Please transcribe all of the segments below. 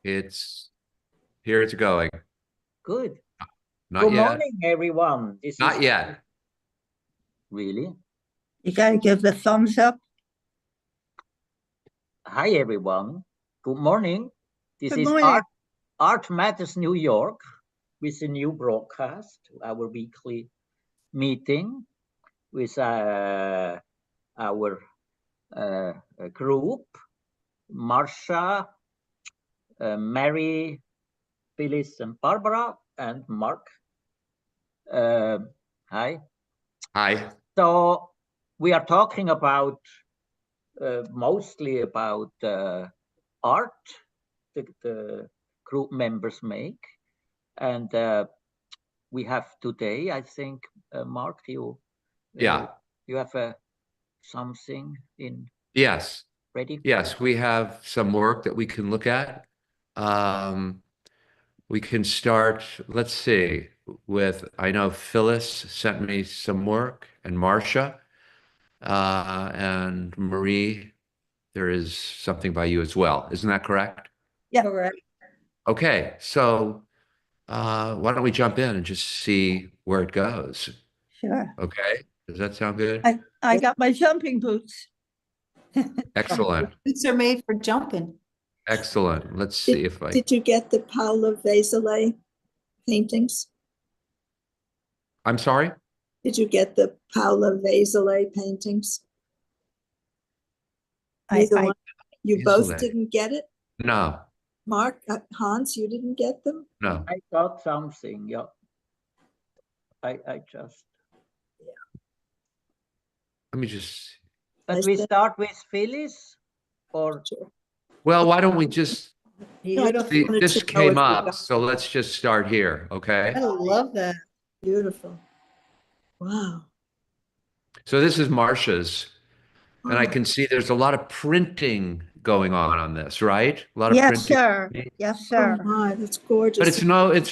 It's here. It's going. Good. Not Good yet. morning, everyone. This Not is yet. really. You got to give the thumbs up. Hi, everyone. Good morning. This Good is morning. Art Matters New York with a new broadcast, our weekly meeting with our group, Marcia, Mary, Phyllis and Barbara, and Mark. Hi. Hi. So we are talking about mostly about art the group members make, and we have today, I think, Mark, you have something in ready? Yes, we have some work that we can look at. We can start, let's see, with, I know Phyllis sent me some work, and Marcia, and Marie, there is something by you as well. Isn't that correct? Yeah, correct. Okay, so why don't we jump in and just see where it goes? Sure. Okay, does that sound good? I got my jumping boots. Excellent. Boots are made for jumping. Excellent. Let's see if I... Did you get the Paule Vézelay paintings? I'm sorry? Did you get the Paule Vézelay paintings? You both didn't get it? No. Mark, Hans, you didn't get them? No. I got something, yeah. I just... Yeah. Let me just... But we start with Phyllis, or... Sure. Well, why don't we just... Beautiful. This came up, so let's just start here, okay? I love that. Beautiful. Wow. So this is Marcia's, and I can see there's a lot of printing going on this, right? A lot of Yes, printing. sir. Yes, sir. Oh my, that's gorgeous. But it's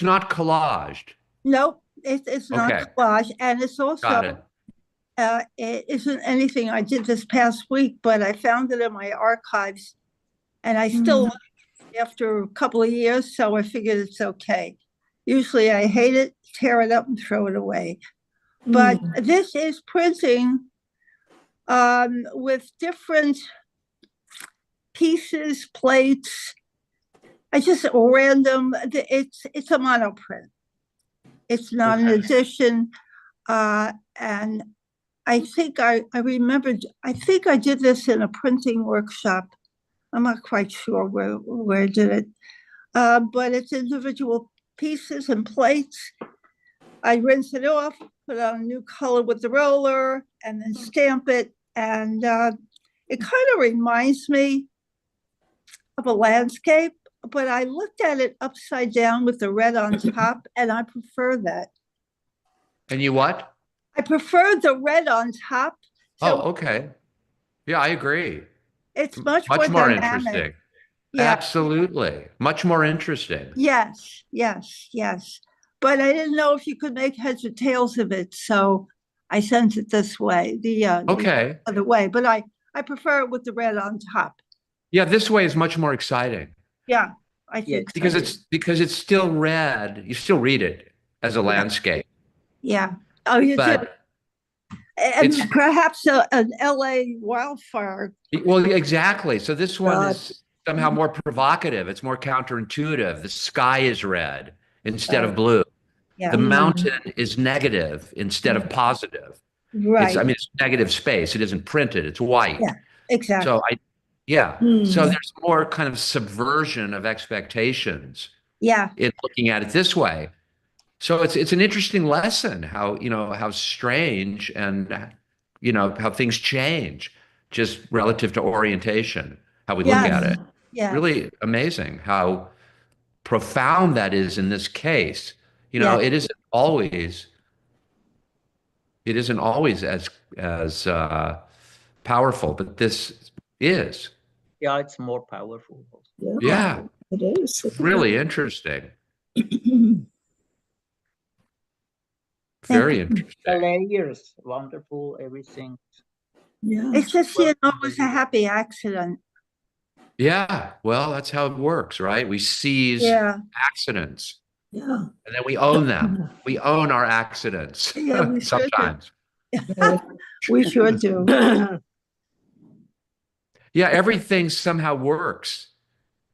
not collaged. Nope, it's not collage, and it's also Got it. It isn't anything I did this past week, but I found it in my archives, and I still after a couple of years, so I figured it's okay. Usually I hate it, tear it up and throw it away. But this is printing with different pieces, plates. I just random, it's a monoprint. It's not an edition. And I think I remembered, I think I did this in a printing workshop. I'm not quite sure where I did it, but it's individual pieces and plates. I rinse it off, put on a new color with the roller, and then stamp it. And it kind of reminds me of a landscape, but I looked at it upside down with the red on top, and I prefer that. And you what? I prefer the red on top. So okay. Yeah, I agree. It's much more interesting. Yeah. Absolutely. Much more interesting. Yes, yes, yes. But I didn't know if you could make heads or tails of it, so I sent it this way, the other way. But I prefer it with the red on top. Yeah, this way is much more exciting. Yeah, I think because it's still red. You still read it as a landscape. Yeah. Oh, you do. And perhaps an LA wildfire. Well, exactly. So this one is somehow more provocative. It's more counterintuitive. The sky is red instead of blue. Yeah. The mountain is negative instead of positive. Right. It's negative space. It isn't printed. It's white. Yeah, exactly. So so there's more kind of subversion of expectations. Yeah. In looking at it this way. So it's an interesting lesson how strange and how things change just relative to orientation, how we look at it. Yeah. Really amazing how profound that is in this case. It isn't always as powerful, but this is. Yeah, it's more powerful. Yeah. It is. It's really interesting. Very interesting. The layers, wonderful, everything. Yeah. It's just, it was a happy accident. Yeah, well, that's how it works, right? We seize Yeah, accidents Yeah. and then we own them. We own our accidents yeah, we sure do. sometimes. We sure do. Yeah, everything somehow works.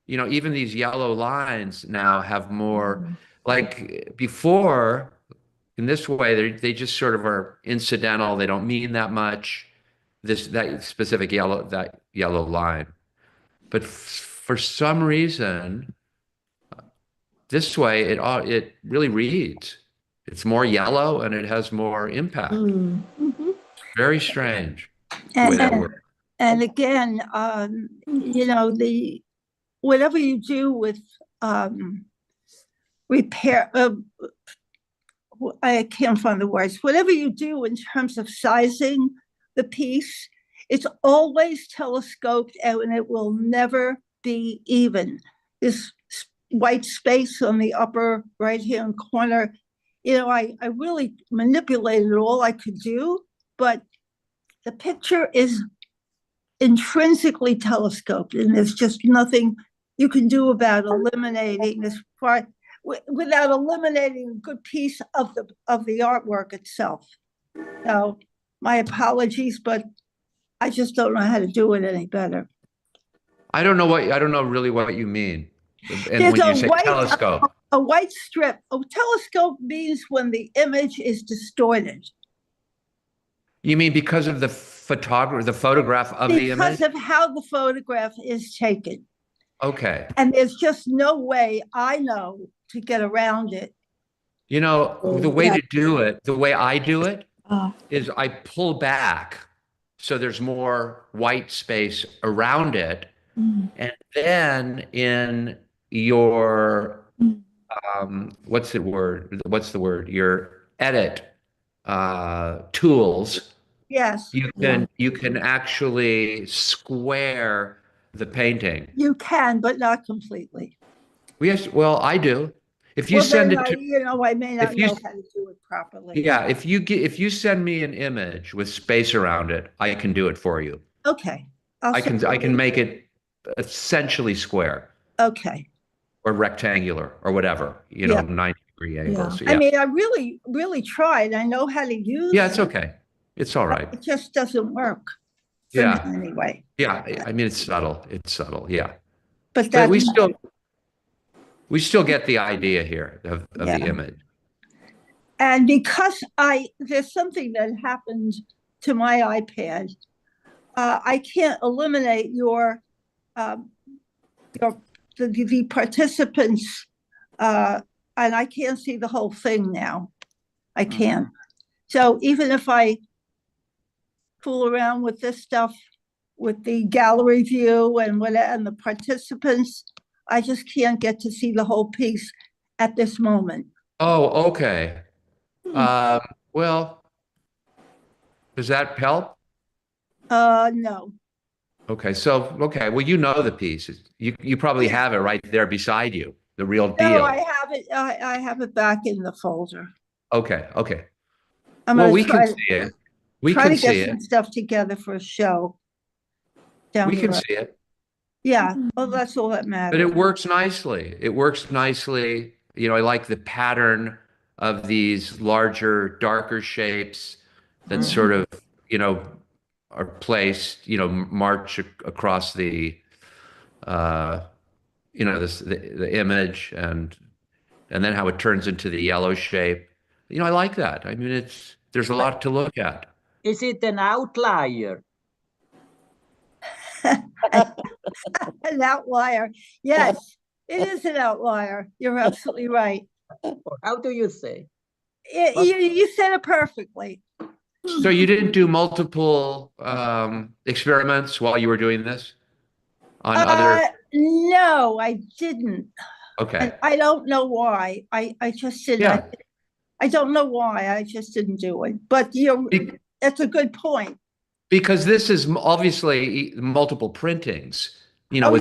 You know, even these yellow lines now have more, like before, in this way, they just sort of are incidental. They don't mean that much. That specific yellow line. But for some reason, this way it really reads. It's more yellow and it has more impact. Mm. Mhm. Very strange the way And, that and, works. and again, you know, whatever you do with repair, I can't find the words. Whatever you do in terms of sizing the piece, it's always telescoped and it will never be even. This white space on the upper right-hand corner, you know, I really manipulated all I could do, but the picture is intrinsically telescoped and there's just nothing you can do about eliminating this part without eliminating a good piece of the artwork itself. So my apologies, but I just don't know how to do it any better. I don't know really what you mean. And There's when you say telescope, a white strip. A telescope means when the image is distorted. you mean because of the photograph of the image? Because of how the photograph is taken. Okay. And there's just no way I know to get around it. You know, the way yeah. to do it, the way I do it Oh. is I pull back so there's more white space around it. And then in your what's the word? Your edit tools, Yes, you can actually square the painting. you can, but not completely. Yes, well, I do. If you Well, send then it to I may not if you know how to do it properly. yeah, if you send me an image with space around it, I can do it for you. Okay. I can make it essentially square Okay. or rectangular or whatever, you know, Yeah. 90-degree angles. I Yeah. mean, I really tried. I know how to use Yeah, it's it. okay. It's all right. It just doesn't work for Yeah. me anyway. Yeah. I mean, it's subtle. It's subtle. Yeah. But But that's we still get the idea here of Yeah. the image. and because there's something that happened to my iPad. I can't eliminate the participants, and I can't see the whole thing now. I can't. So even if I fool around with this stuff, with the gallery view and the participants, I just can't get to see the whole piece at this moment. Oh, okay. Well, does that help? No. Okay. Okay. Well, you know the piece. You probably have it right there beside you, the real No, deal. I have it. I have it back in the folder. Okay. Okay. I'm Well, gonna we try can see it. We try can to get see some it. stuff together for a show down We the can road. see it. Yeah. Well, that's all that But matters. it works nicely. It works nicely. You know, I like the pattern of these larger, darker shapes that sort of, you know, are placed, you know, march across the, you know, the image and then how it turns into the yellow shape. You know, I like that. I mean, there's a lot to look at. Is it an outlier? An outlier. Yes, it is an outlier. You're absolutely right. Or how do you say? You said it perfectly. So you didn't do multiple experiments while you were doing this on other? No, I didn't. Okay. And I don't know why. I just didn't. Yeah. I don't know why. I just didn't do it. But that's a good point. Because this is obviously multiple printings, you know,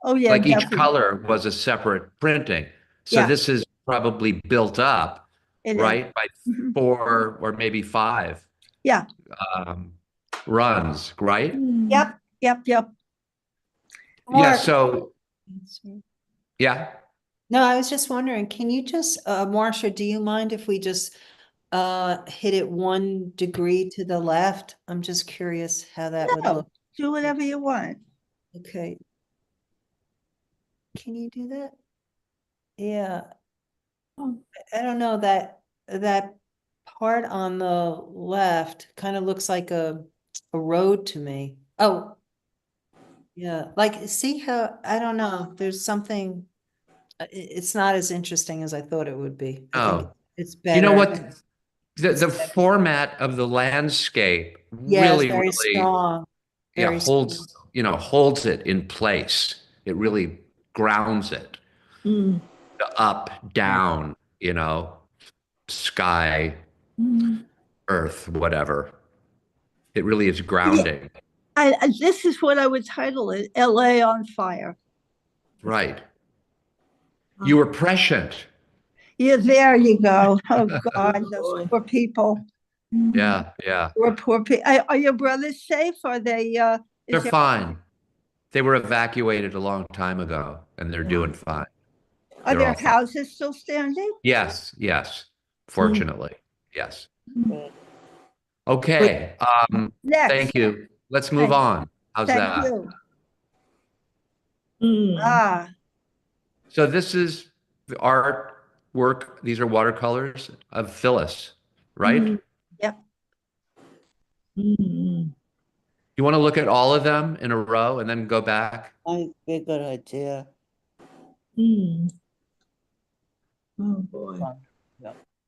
Oh yeah. like each Definitely. color was a separate printing. So Yeah. this is probably built up, It is. right, by Mhm. 4 or maybe 5 Yeah. runs, right? Yep. Yeah, Mark. so, yeah. No, I was just wondering, can you just, Marcia, do you mind if we just hit it 1 degree to the left? I'm just curious how that would No, look. do whatever you want. Okay. Can you do that? Yeah. I don't know, that part on the left kind of looks like a road to me. Oh. Yeah, like, see how, I don't know, there's something, it's not as interesting as I thought it would be. I think Oh, it's you know better. what? The format of the landscape Yeah, it's really, very really, strong. yeah, Very holds, holds it in place. It really grounds it. Mm, The up, down, sky, earth, whatever. It really is grounding. This is what I would title it, LA on fire. Right. You were prescient. Yeah, there you go. Oh God, those boy. poor people. Yeah, yeah. Poor people. Are your brothers safe? Are they, They're is there, fine. They were evacuated a long time ago and they're doing fine. are They're their all fine. houses still standing? Yes, yes. Fortunately, yes. Mm. Okay. Next. Thank you. Let's move Thank- on. How's Thank that? you. Mm. So this is the artwork. These are watercolors of Phyllis, right? Mm. Yep. Mm. You want to look at all of them in a row and then go back? Might be a good idea. Mm. Oh, boy.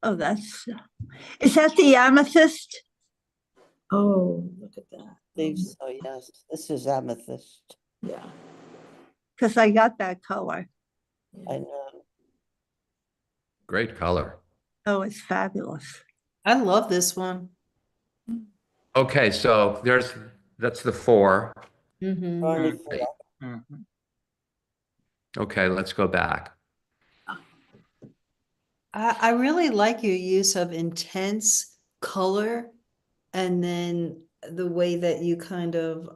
Oh, is that the amethyst? Oh, look at that. Believe so, yes. This is amethyst. Yeah. Because I got that color. I know. Great color. Oh, it's fabulous. I love this one. Okay, so that's the 4. Mhm. Barney Mm. Phillip. Mhm. Okay, let's go back. I really like your use of intense color and then the way that you kind of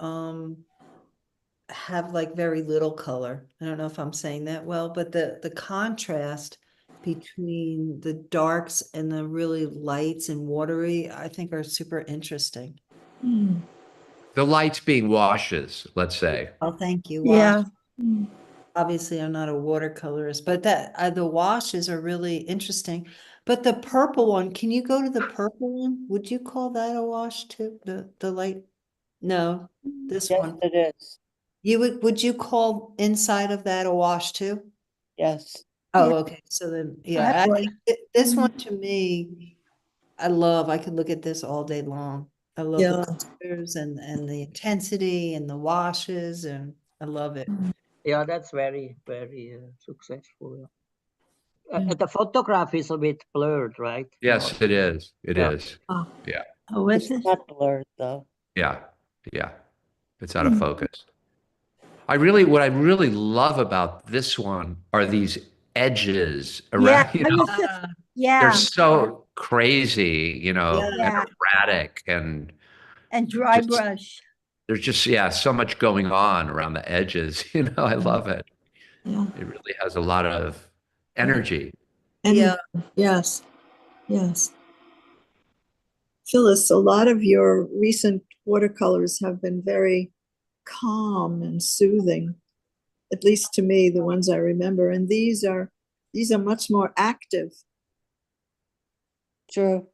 have like very little color. I don't know if I'm saying that well, but the contrast between the darks and the really lights and watery, I think are super interesting. Mm. The lights being washes, let's say. Oh, thank you. Yeah. Wash. Mm. Obviously, I'm not a watercolorist, but that the washes are really interesting. But the purple one, can you go to the purple one? Would you call that a wash too? The light? No, this Yes, one. it is. Would you call inside of that a wash too? Yes. Oh, Yeah. okay. So then, I yeah, would. this one to me, I could look at this all day long. I love Yeah. the colors and the intensity and the washes, and I love it. Yeah, that's very, very successful. Yeah. The photograph is a bit blurred, right? Yes, it is. It Yeah. is. Oh. Yeah. Oh, It's not blurred though. Yeah. Yeah. It's out of focus. What I really love about this one are these edges around, Yeah, yeah, they're so crazy, Yeah. and erratic and and dry just- brush. there's just, so much going on around the edges, I love it. Yeah. It really has a lot of energy. And Yeah. yes. Yes. Phyllis, a lot of your recent watercolors have been very calm and soothing, at least to me, the ones I remember. And these are much more active, True.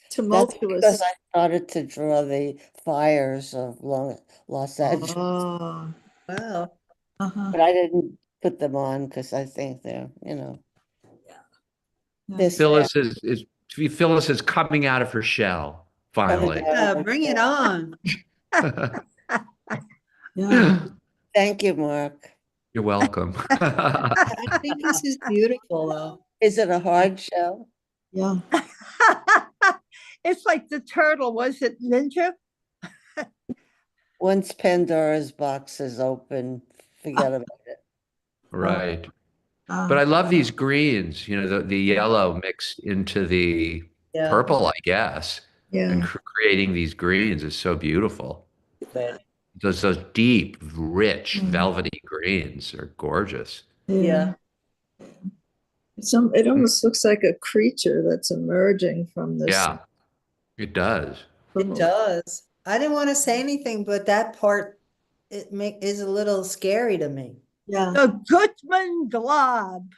That's tumultuous. because I started to draw the fires of Los Angeles, Ah, Wow. uh-huh. but I didn't put them on because I think they're, Yeah. this Phyllis is coming out of her shell, finally. Yeah, bring it on. Yeah. Thank you, Mark. You're welcome. I think this is beautiful though. Is it a hard shell? Yeah. It's like the turtle, was it Ninja? Once Pandora's box is open, forget about it. Right. Ah, But I love these greens, the yellow mixed into the Yeah. purple, I guess. And yeah. creating these greens is so beautiful. those deep, rich, Mm. velvety greens are gorgeous. Yeah. It almost looks like a creature that's emerging from this. Yeah, it does. It does. I didn't want to say anything, but that part is a little scary to me. Yeah. The Gutmann glob.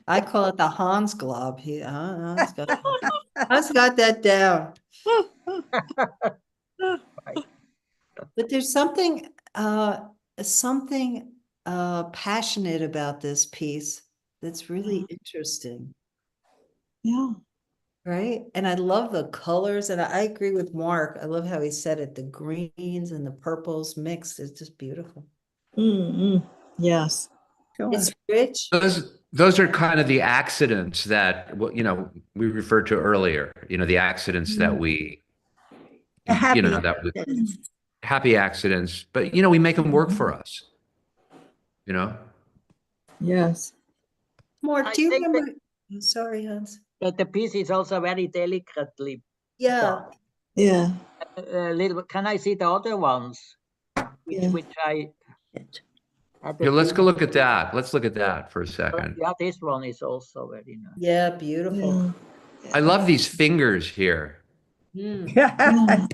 I call it the Hans glob. Hans got that down. But there's something passionate about this piece that's really interesting, Yeah. right? And I love the colors, and I agree with Mark. I love how he said it. The greens and the purples mixed is just beautiful. Mm-hmm. Yes. It's rich. Those are kind of the accidents that, you know, we referred to earlier, you know, the accidents that we, Happy you know, that we, accidents. happy accidents, but, you know, we make them work for us, you know? Yes. Mark, I do you think that- remember? Sorry, Hans. But the piece is also very delicately Yeah. done. Yeah. A little. Can I see the other ones? Yeah. Which I. had the Here, let's go feeling- look at that. Let's look at that for a second. Yeah, this one is also very nice. Yeah, beautiful. Yeah. I love these fingers here. Mm. Yeah.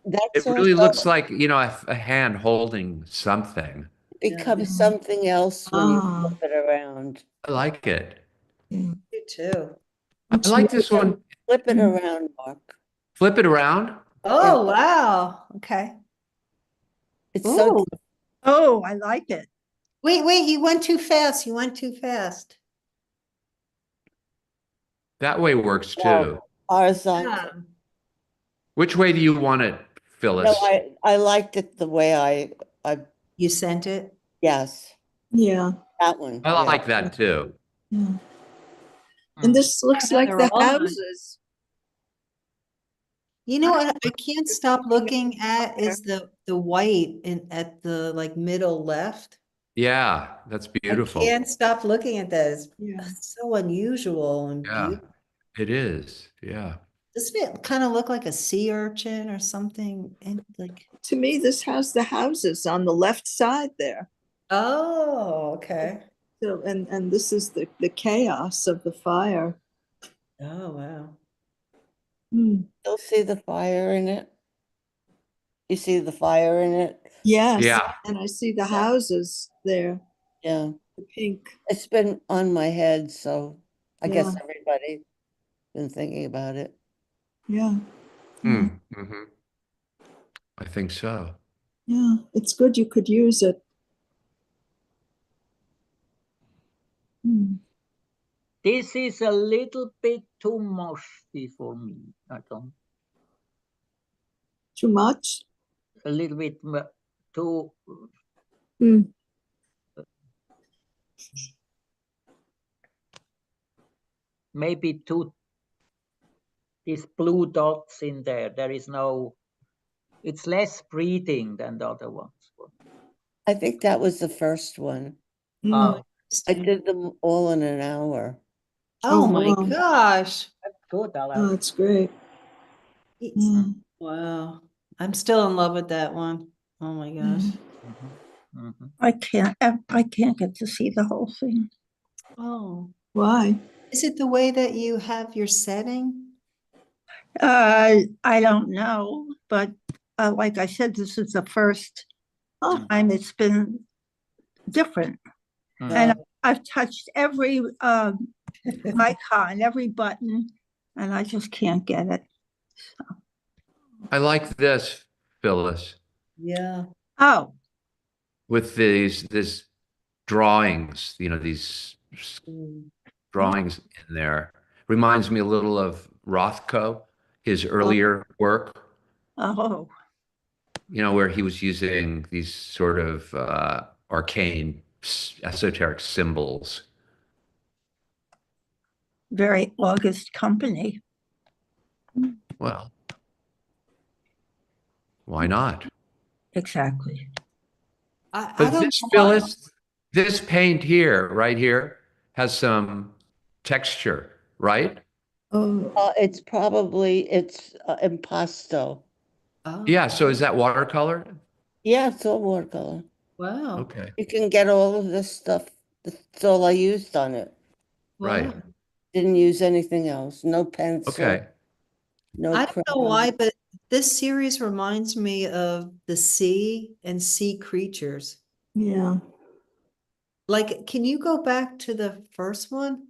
That's It really also looks like, you know, a hand holding something. becomes something else when you Ah. flip it around. I like it. You too. I like this one. Flip it around, Mark. Flip it around. Oh, wow. Okay. It's so Ooh. Oh, I like it. Wait, you went too fast. You went too fast. That way works Wow. too. horizontal. Yeah. Which way do you want it, Phyllis? No, I liked it the way I You sent it? yes, Yeah. that one. I yeah. like that too. Yeah. And this looks Yeah, like they're the all nice. houses. You know what I can't stop looking at is the white at the like middle left. Yeah, that's beautiful. I can't stop looking at that. It's Yeah. so unusual and Yeah, beautiful. it is. Yeah. Doesn't it kind of look like a sea urchin or something? And like, To me, this has the houses on the left side there. oh, okay. So, and this is the chaos of the fire. Oh, wow. Hmm. You'll see the fire in it. You see the fire in it? Yes. Yeah. And I see the houses there, Yeah. the pink. It's been on my head, so I guess Yeah. everybody's been thinking about it. Yeah. Mm-hmm. I think so. Yeah. It's good you could use it. Hmm. This is a little bit too mushy for me. I don't. Too much? A little bit too. Hmm. Maybe too. These blue dots in there. There is no. It's less breathing than the other ones. I think that was the first one. Hmm. Oh, I did them all in an hour. Oh Oh, my wow. gosh. that's good. I like Oh, it's great. Yeah. Wow. I'm still in love with that one. Oh my gosh. I can't get to see the whole thing. Oh, Why? is it the way that you have your setting? I don't know, but like I said, this is the first Oh. time it's been different. And I've touched every icon, every button, and I just can't get it. I like this, Phyllis, Yeah. Oh, with these drawings, you know, these drawings in there. Reminds me a little of Rothko, his earlier work, oh, you know, where he was using these sort of arcane, esoteric symbols. very August company. Well, why not? Exactly. I But don't this, know why. Phyllis, this paint here, right here, has some texture, right? Oh. It's Impasto. Oh, Yeah, so is that watercolor? Yeah, it's all watercolor. wow. Okay, You can get all of this stuff. That's all I used on it. right. Wow. Didn't use anything else. No pencil, Okay. no I don't know crayon. why, but this series reminds me of the sea and sea creatures. Yeah. Like, can you go back to the first one?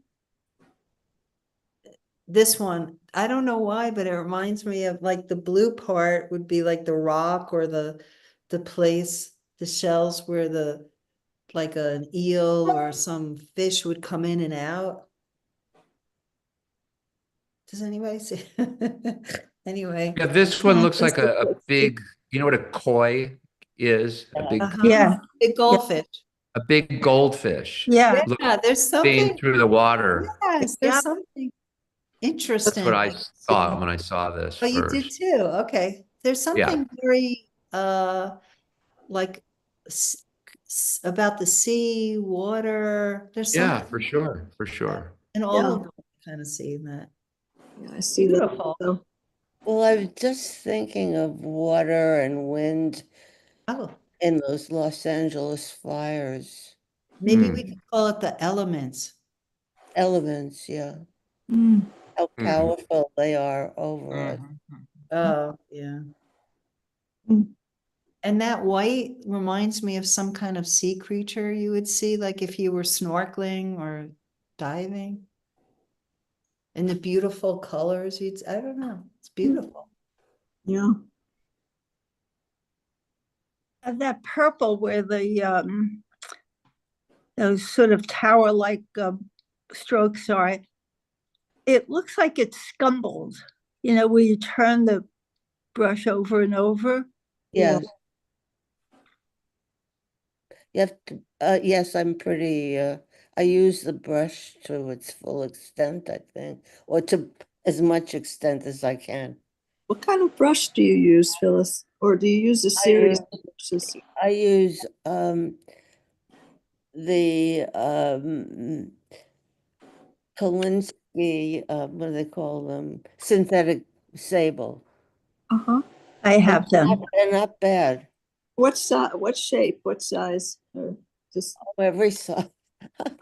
This one, I don't know why, but it reminds me of like the blue part would be like the rock or the place, the shells where the like an eel or some fish would come in and out. Does anybody see? Anyway. Yeah, this one Yeah, looks this like a looks big, you know what a koi is? A big, Yeah. Big goldfish. a big goldfish. Yeah. Look, Yeah, there's seeing something, through the water. yes, Yeah. there's something That's interesting. what I thought when I saw this Oh, you did first. too. Okay. There's something very like about the sea, water. There's Yeah, something for sure, for sure. in all Yeah. of them kind of seeing that. Yeah, I see that. Beautiful. So, Well, I was just thinking of water and wind Oh, in those Los Angeles fires. maybe Hmm. we could call it the elements. Elements, yeah. mm, How Mhm. powerful they are over us. Mhm. Oh, yeah. Mm. And that white reminds me of some kind of sea creature you would see, like if you were snorkeling or diving. And the beautiful colors, I don't know, it's beautiful. yeah. And that purple where the those sort of tower-like strokes are, it looks like it's scumbled, you know, where you turn the brush over and over. Yes. You have to, yes, I'm pretty, I use the brush to its full extent, I think, or to as much extent as I can. What kind of brush do you use, Phyllis? Or do you use a series of brushes? I use the Kolinsky, what do they call them? Synthetic sable. Uh-huh. I have them. They're not bad. What size, what shape, what size? Or just, Every size.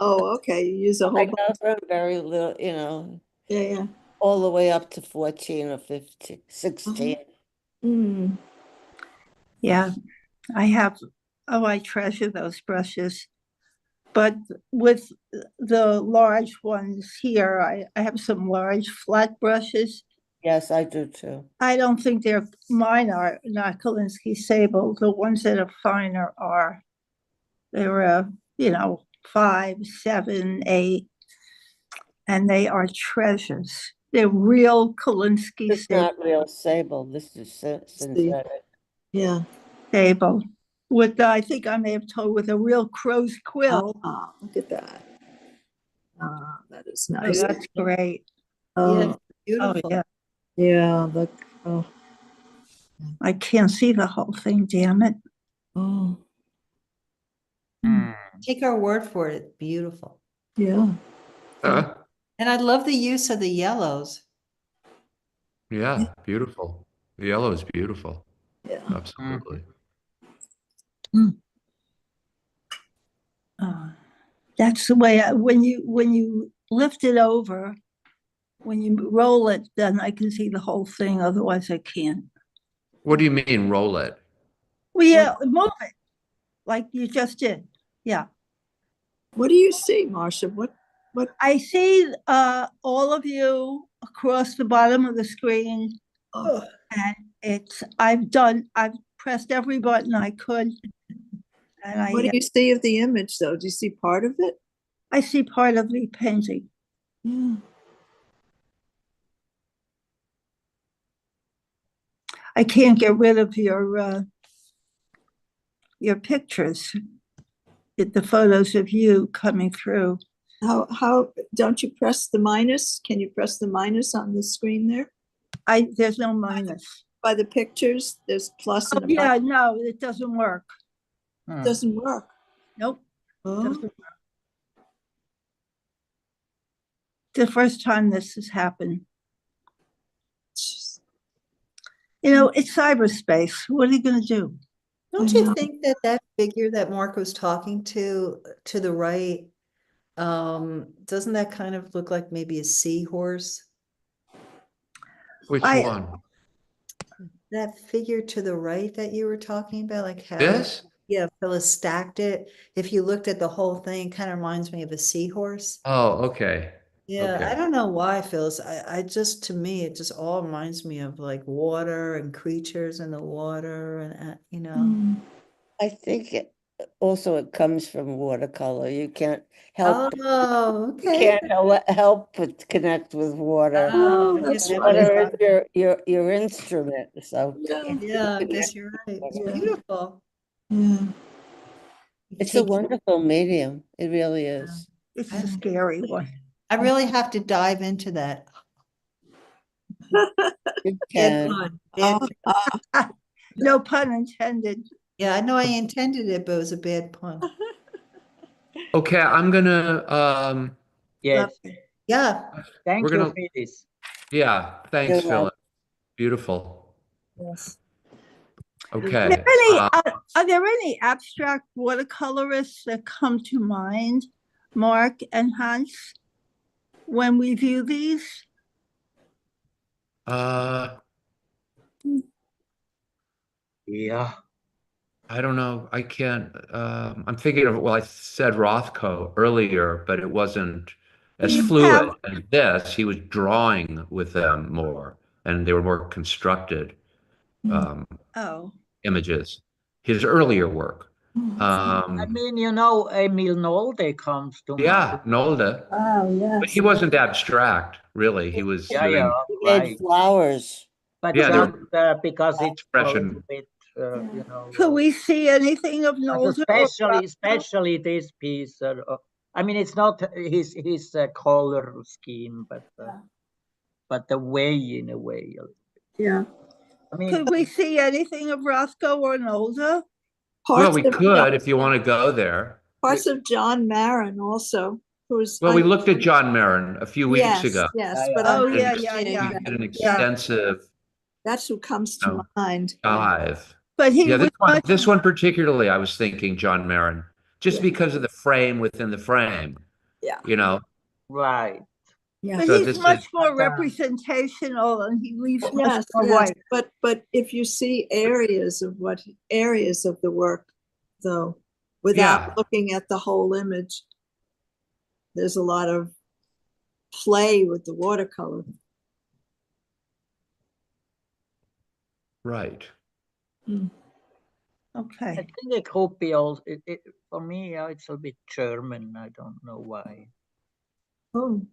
oh, okay, you use a I whole go bunch. from very little, you know, Yeah, yeah. all the way up to 14 or 15, 16. Mm, Yeah, I have. Oh, I treasure those brushes. But with the large ones here, I have some large flat brushes. Yes, I do too. I don't think mine are not Kolinsky Sable. The ones that are finer are, they're, you know, 5, 7, 8, and they are treasures. They're real Kolinsky It's not real sable. This is synthetic. yeah. Sable. With, I think I may have told, with a real crow's quill. Ah, look at that. Ah, that is Oh, nice. that's great. Yeah, Oh, Oh, beautiful. yeah. yeah, look. Oh, I can't see the whole thing, damn it. oh, Take our word for it, beautiful. yeah. And I love the use of the yellows. Yeah, beautiful. The yellow is beautiful. Yeah. Absolutely. That's the way when you lift it over, when you roll it, then I can see the whole thing. Otherwise, I can't. What do you mean roll it? Well, yeah, move it like you just did. Yeah, What do you see, Marcia? What? I see all of you across the bottom of the screen, Oh, and I've pressed every button I could, and what do you see of the image, though? Do you see part of it? I see part of the painting. Yeah. I can't get rid of your pictures, the photos of you coming through. How don't you press the minus? Can you press the minus on the screen there? There's no minus. By the pictures, there's plus Oh, and a yeah, minus. no, it doesn't work. It doesn't work. Nope. Oh, Doesn't work. The first time this has happened. jeez. You know, it's cyberspace. What are you going to do? Don't I you know. think that that figure that Mark was talking to the right, doesn't that kind of look like maybe a seahorse? Which I- one? That figure to the right that you were talking about, like how, This? yeah, Phyllis stacked it. If you looked at the whole thing, it kind of reminds me of a seahorse. Oh, okay. Yeah, I Okay. don't know why, Phyllis. I just, to me, it just all reminds me of like water and creatures in the water and, you know. Mm. I think also it comes from watercolor. You can't help Oh, okay. help but connect with water. Oh, I that's guess you're funny. Water right. is your instrument. So Yeah, Yeah, I guess you're right. It's Yeah. beautiful. yeah. it's a wonderful medium. It really is. It's a scary one. I really have to dive into that. You Bad can. pun. Bad pun. No pun intended. Yeah, I know I intended it, but it was a bad pun. Okay, I'm gonna Yes. Yeah. Thank we're you, gonna Phyllis. yeah, thanks, You're welcome. Phyllis. Beautiful. Yes. Okay. Are there any abstract watercolorists that come to mind, Mark and Hans, when we view these? Yeah. I don't know. I can't. I'm thinking of, well, I said Rothko earlier, but it wasn't as You fluid have- as this. He was drawing with them more, and they were more constructed Oh, images. His earlier work. I mean, you know, Emil Nolde comes to Yeah, mind. Nolde, Oh, but yes. he wasn't abstract, really. He was Yeah, yeah, doing He made right. flowers. But Yeah, just they're because it's a little expression. bit, you know. could we see anything of But Nolde? or especially this piece. I mean, it's not his color scheme, but the way, in a way. Yeah. I mean, Could we see anything of Rothko or Nolde? Well, Parts we of could if you want to go there. parts of John Marin also, who's. Well, we looked at John Marin a few weeks Yes, ago. yes, Yeah, but yeah. I'm Oh, yeah, just yeah, saying yeah. We that did an Yeah. extensive that's who comes to No. mind. dive. But he Yeah, was much, this one particularly, I was thinking John Marin, just Yeah. because of the frame within the frame. Yeah. You know, right. Yeah. but So he's this much is- more But, representational and he leaves much Yes, more yes, white. but if you see areas of the work, though, without Yeah. looking at the whole image, there's a lot of play with the watercolor. right. I Okay. think it could be also, for me, it's a bit German. I don't know why. Oh,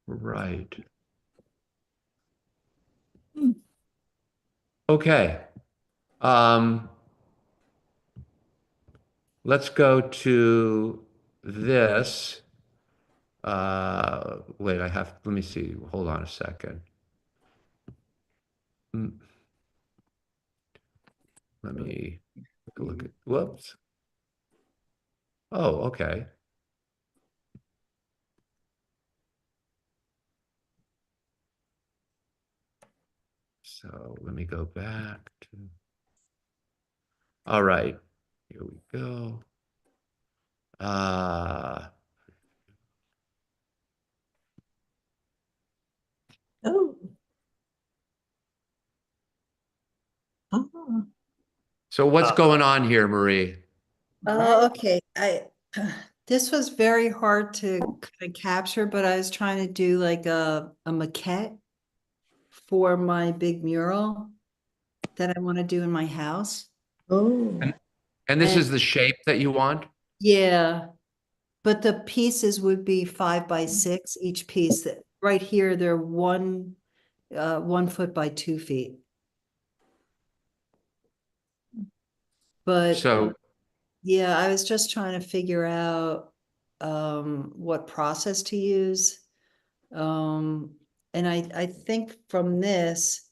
Right. Hmm. Okay. Let's go to this. Wait, let me see. Hold on a second. Let me take a look at, whoops. Oh, okay. So let me go back to, all right, here we go. oh. Oh. So what's going on here, Marie? Oh, okay. This was very hard to kind of capture, but I was trying to do like a maquette for my big mural that I want to do in my house. Oh. And this And- is the shape that you want? Yeah, but the pieces would be 5x6 each piece. That right here, they're 1 foot by 2 feet. But So, yeah, I was just trying to figure out what process to use. And I think from this,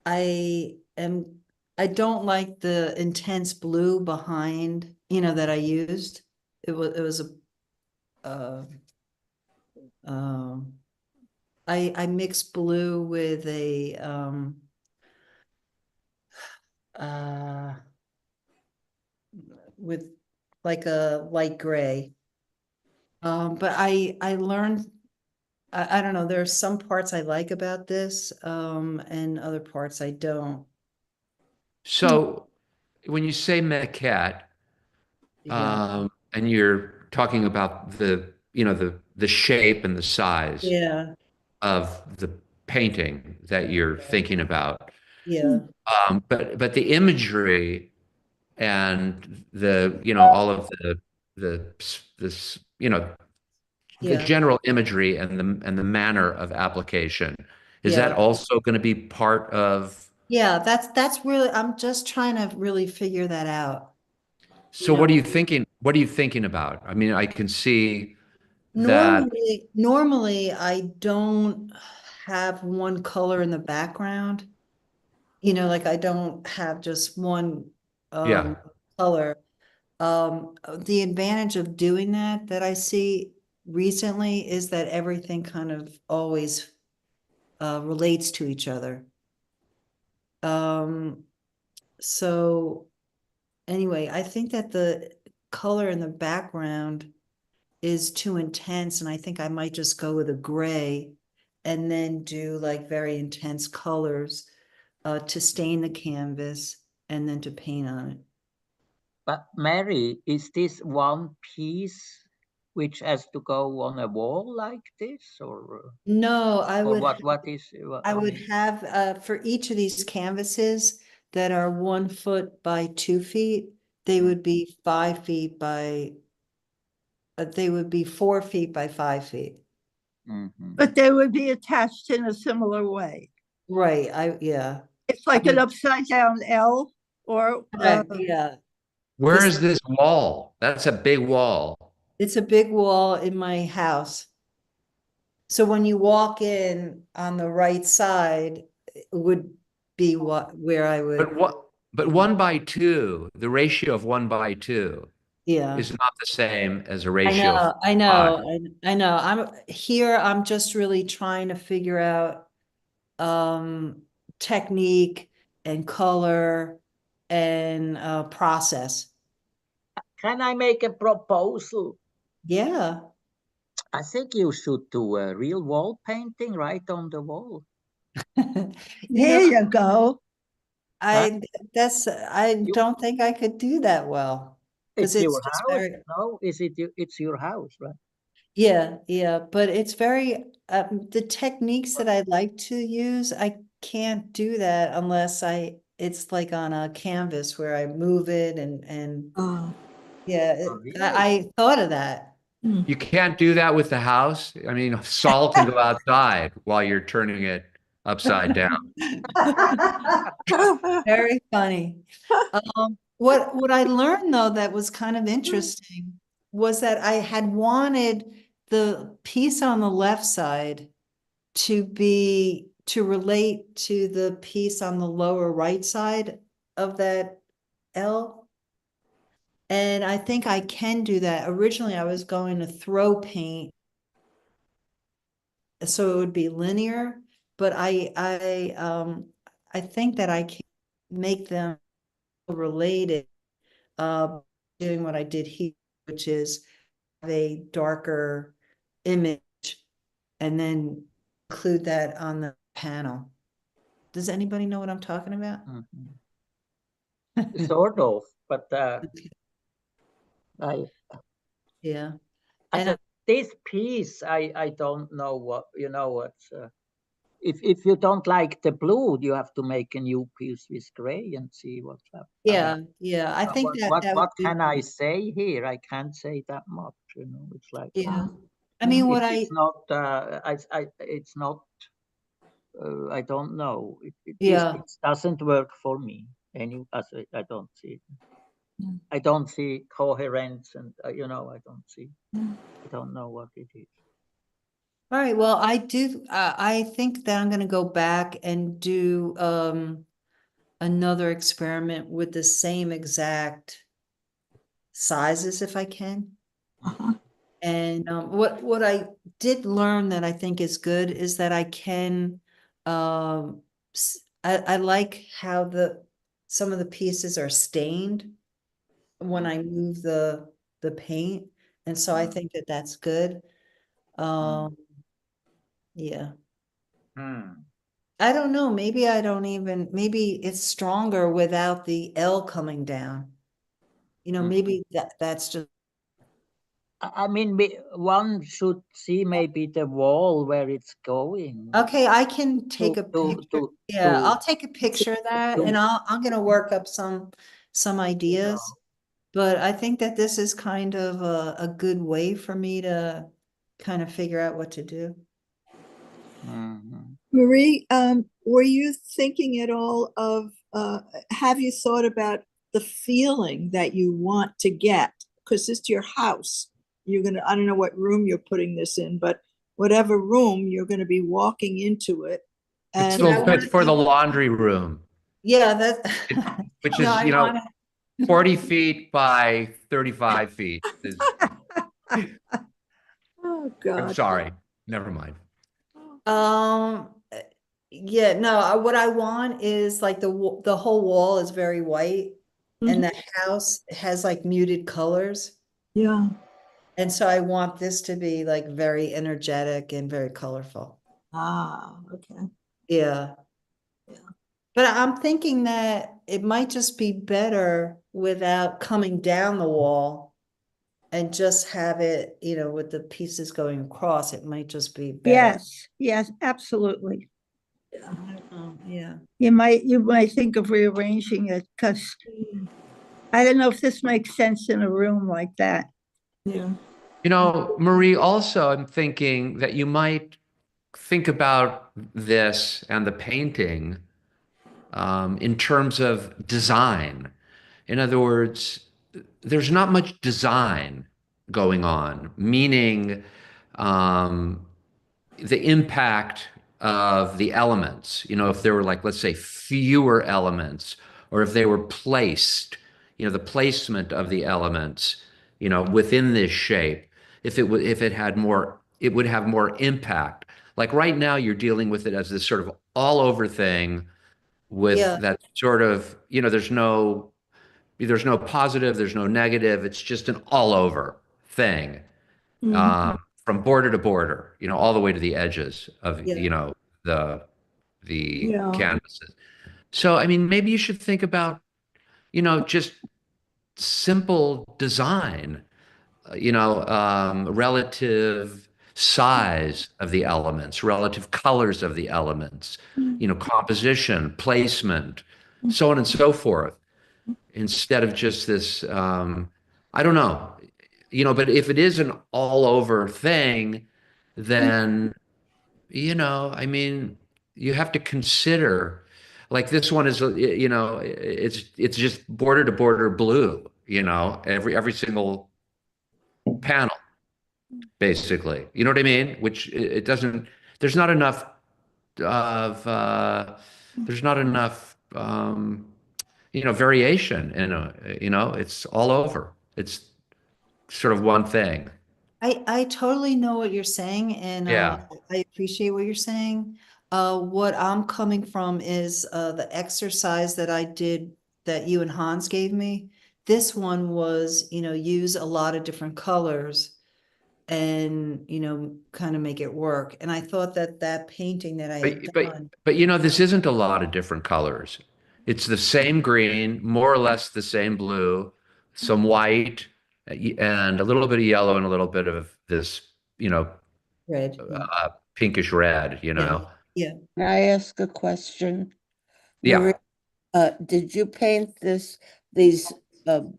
I don't like the intense blue behind, that I used. It was a I mix blue with a with like a light gray. But I learned, I don't know, there are some parts I like about this, and other parts I don't. So when you say maquette, Yeah. and you're talking about the shape and the size Yeah, of the painting that you're thinking about, yeah, but the imagery and all of the this the yeah. general imagery and the manner of application, is that Yeah. also going to be part of? Yeah, that's really, I'm just trying to really figure that out. So You what are know, you thinking? What are you thinking about? I mean, I can see that. normally I don't have one color in the background. You know, like I don't have just one Yeah. color. The advantage of doing that I see recently is that everything kind of always relates to each other. So anyway, I think that the color in the background is too intense, and I think I might just go with a gray and then do like very intense colors to stain the canvas and then to paint on it. But Mary, is this one piece which has to go on a wall like this, or No, what is? I would have for each of these canvases that are 1 foot by 2 feet, they would be 5 feet by they would be 4 feet by 5 feet. Mhm. But they would be attached in a similar way. Right, yeah. It's like an upside down L or Correct, yeah. Where is this wall? That's a big wall. It's a big wall in my house. So when you walk in on the right side, it would be where I would, But 1 by 2, the ratio of 1 by 2 yeah. is not the same as a I ratio of know, I 5. know, I know. I'm just really trying to figure out technique and color and process. Can I make a proposal? Yeah. I think you should do a real wall painting right on the wall. there you go. I You- don't think I could do that well because It's it's your just house, very, no? Is it? It's your house, right? yeah, but it's very the techniques that I like to use, I can't do that unless it's like on a canvas where I move it and Oh, yeah, Oh, really? I thought of that. You can't do that with the house. I mean, Saul can go outside while you're turning it upside down. Very funny. What I learned though that was kind of interesting was that I had wanted the piece on the left side to relate to the piece on the lower right side of that L. And I think I can do that. Originally, I was going to throw paint, so it would be linear, but I think that I can make them related, doing what I did here, which is have a darker image and then include that on the panel. Does anybody know what I'm talking about? Sort of, but Yeah. as And this piece, I don't know what what's. If you don't like the blue, you have to make a new piece with gray and see what's up. yeah, I think that would What be, can I say here? I can't say that much. It's like yeah. I mean, it's not. It's not. I don't know. This yeah, piece doesn't work for me. I don't see. I don't see coherence, and I don't see. I don't know what it is. all right, well, I think that I'm gonna go back and do another experiment with the same exact sizes if I can. uh-huh. And what I did learn that I think is good is that I can, I like how some of the pieces are stained when I move the paint. And so I think that that's good. Yeah. I don't know. Maybe maybe it's stronger without the L coming down. Maybe that's just. I mean, one should see maybe the wall where it's going. Okay, I can take a To- picture. to- Yeah, to- I'll take a picture of that and I'm gonna work up some ideas. But I think that this is kind of a good way for me to kind of figure out what to do. Marie, were you thinking at all of, have you thought about the feeling that you want to get? Because it's your house. I don't know what room you're putting this in, but whatever room, you're going to be walking into it. It's And it's for the laundry room, Yeah, which No, is, I want 40 feet by 35 feet. oh I'm God. sorry. Never mind. Yeah, no, what I want is like the whole wall is very white and the house has like muted colors. Yeah. And so I want this to be like very energetic and very colorful. Ah, okay. Yeah. But I'm thinking that it might just be better without coming down the wall and just have it, with the pieces going across. It might just be better. Yes, absolutely. Yeah. You might think of rearranging it because I don't know if this makes sense in a room like that. Yeah. Marie, also, I'm thinking that you might think about this and the painting in terms of design. In other words, there's not much design going on, meaning the impact of the elements. If there were, like, let's say, fewer elements, or if they were placed, the placement of the elements, within this shape, if it had more, it would have more impact. Like right now, you're dealing with it as this sort of all over thing with that sort of, there's no positive, there's no negative. It's just an all over thing, from border to border, all the way to the edges of, the Yeah. canvases. So, I mean, maybe you should think about, just simple design, relative size of the elements, relative colors of the elements, composition, placement, so on and so forth, instead of just this, I don't know, but if it is an all over thing, then, I mean, you have to consider, like this one is, it's just border to border blue, every single panel, basically. You know what I mean? Which it doesn't, there's not enough of, there's not enough, variation in it's all over. It's sort of one thing. I totally know what you're saying, and Yeah. I appreciate what you're saying. What I'm coming from is the exercise that I did that you and Hans gave me. This one was, use a lot of different colors and, kind of make it work. And I thought that painting that I had done. But this isn't a lot of different colors. It's the same green, more or less the same blue, some white, and a little bit of yellow and a little bit of this, Red. pinkish red, Yeah. Can I ask a question? Yeah. Marie, did you paint these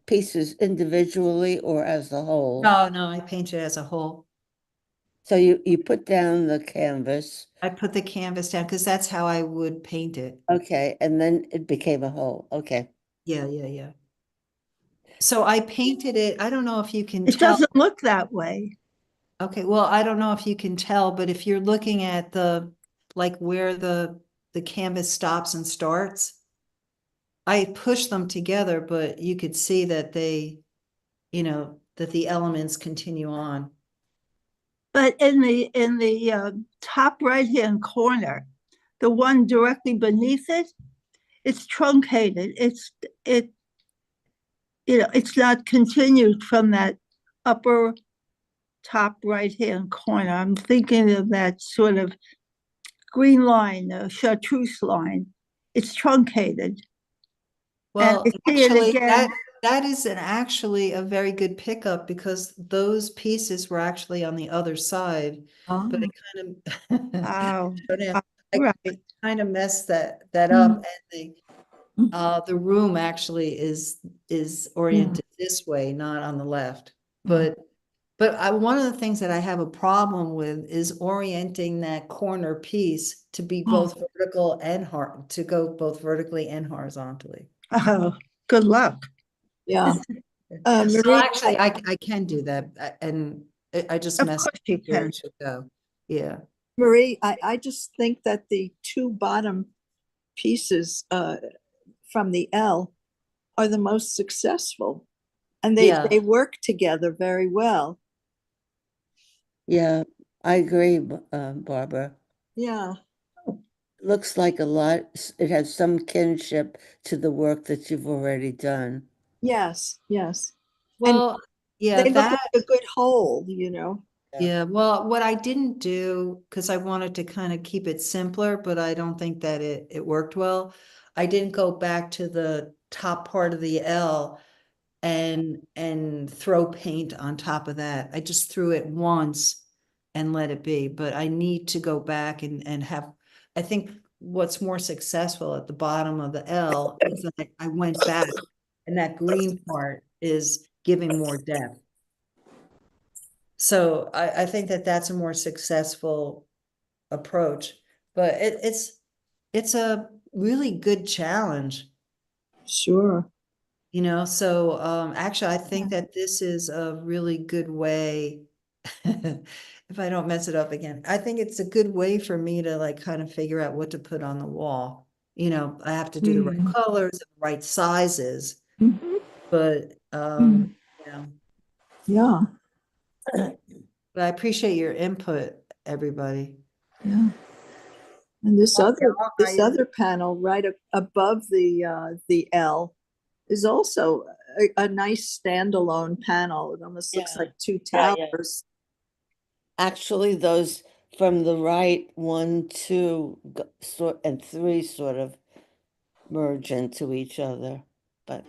pieces individually or as a whole? No, I painted as a whole. So you put down the canvas. I put the canvas down because that's how I would paint it. Okay, and then it became a whole. Okay. Yeah. So I painted it. I don't know if you can It tell. doesn't look that way. Okay, well, I don't know if you can tell, but if you're looking at like where the canvas stops and starts, I pushed them together, but you could see that they, that the elements continue on. But in the top right-hand corner, the one directly beneath it, it's truncated. It's not continued from that upper top right-hand corner. I'm thinking of that sort of green line, chartreuse line. It's truncated. Well, I see it actually, again. that is actually a very good pickup, because those pieces were actually on the other side, but it kind of Oh, I right. kind of messed that up, and the room actually is oriented this way, not on the left. But one of the things that I have a problem with is orienting that corner piece to be both vertical and to go both vertically and horizontally. Oh, good luck. Yeah. So Marie, actually, I can do that, and I just Of messed course up you where can. it should go. Yeah. Marie, I just think that the two bottom pieces from the L are the most successful, and Yeah. they work together very well. Yeah, I agree, Barbara. Yeah. Looks like a lot. It has some kinship to the work that you've already done. Yes. Yes. Well, yeah, They look that. like a good whole, you know. Yeah, well, what I didn't do, because I wanted to kind of keep it simpler, but I don't think that it worked well. I didn't go back to the top part of the L and throw paint on top of that. I just threw it once and let it be. But I need to go back and have, I think what's more successful at the bottom of the L is that I went back, and that green part is giving more depth. So I think that that's a more successful approach, but it's a really good challenge, Sure. you know. So actually, I think that this is a really good way. If I don't mess it up again, I think it's a good way for me to like kind of figure out what to put on the wall. You know, I have to do the right colors, and the right sizes, but you know. Yeah. But I appreciate your input, everybody. Yeah. And this Okay, other panel right above the L is also a nice standalone panel. It almost looks like two towers. Actually, those from the right, 1, 2, and 3 sort of merge into each other, but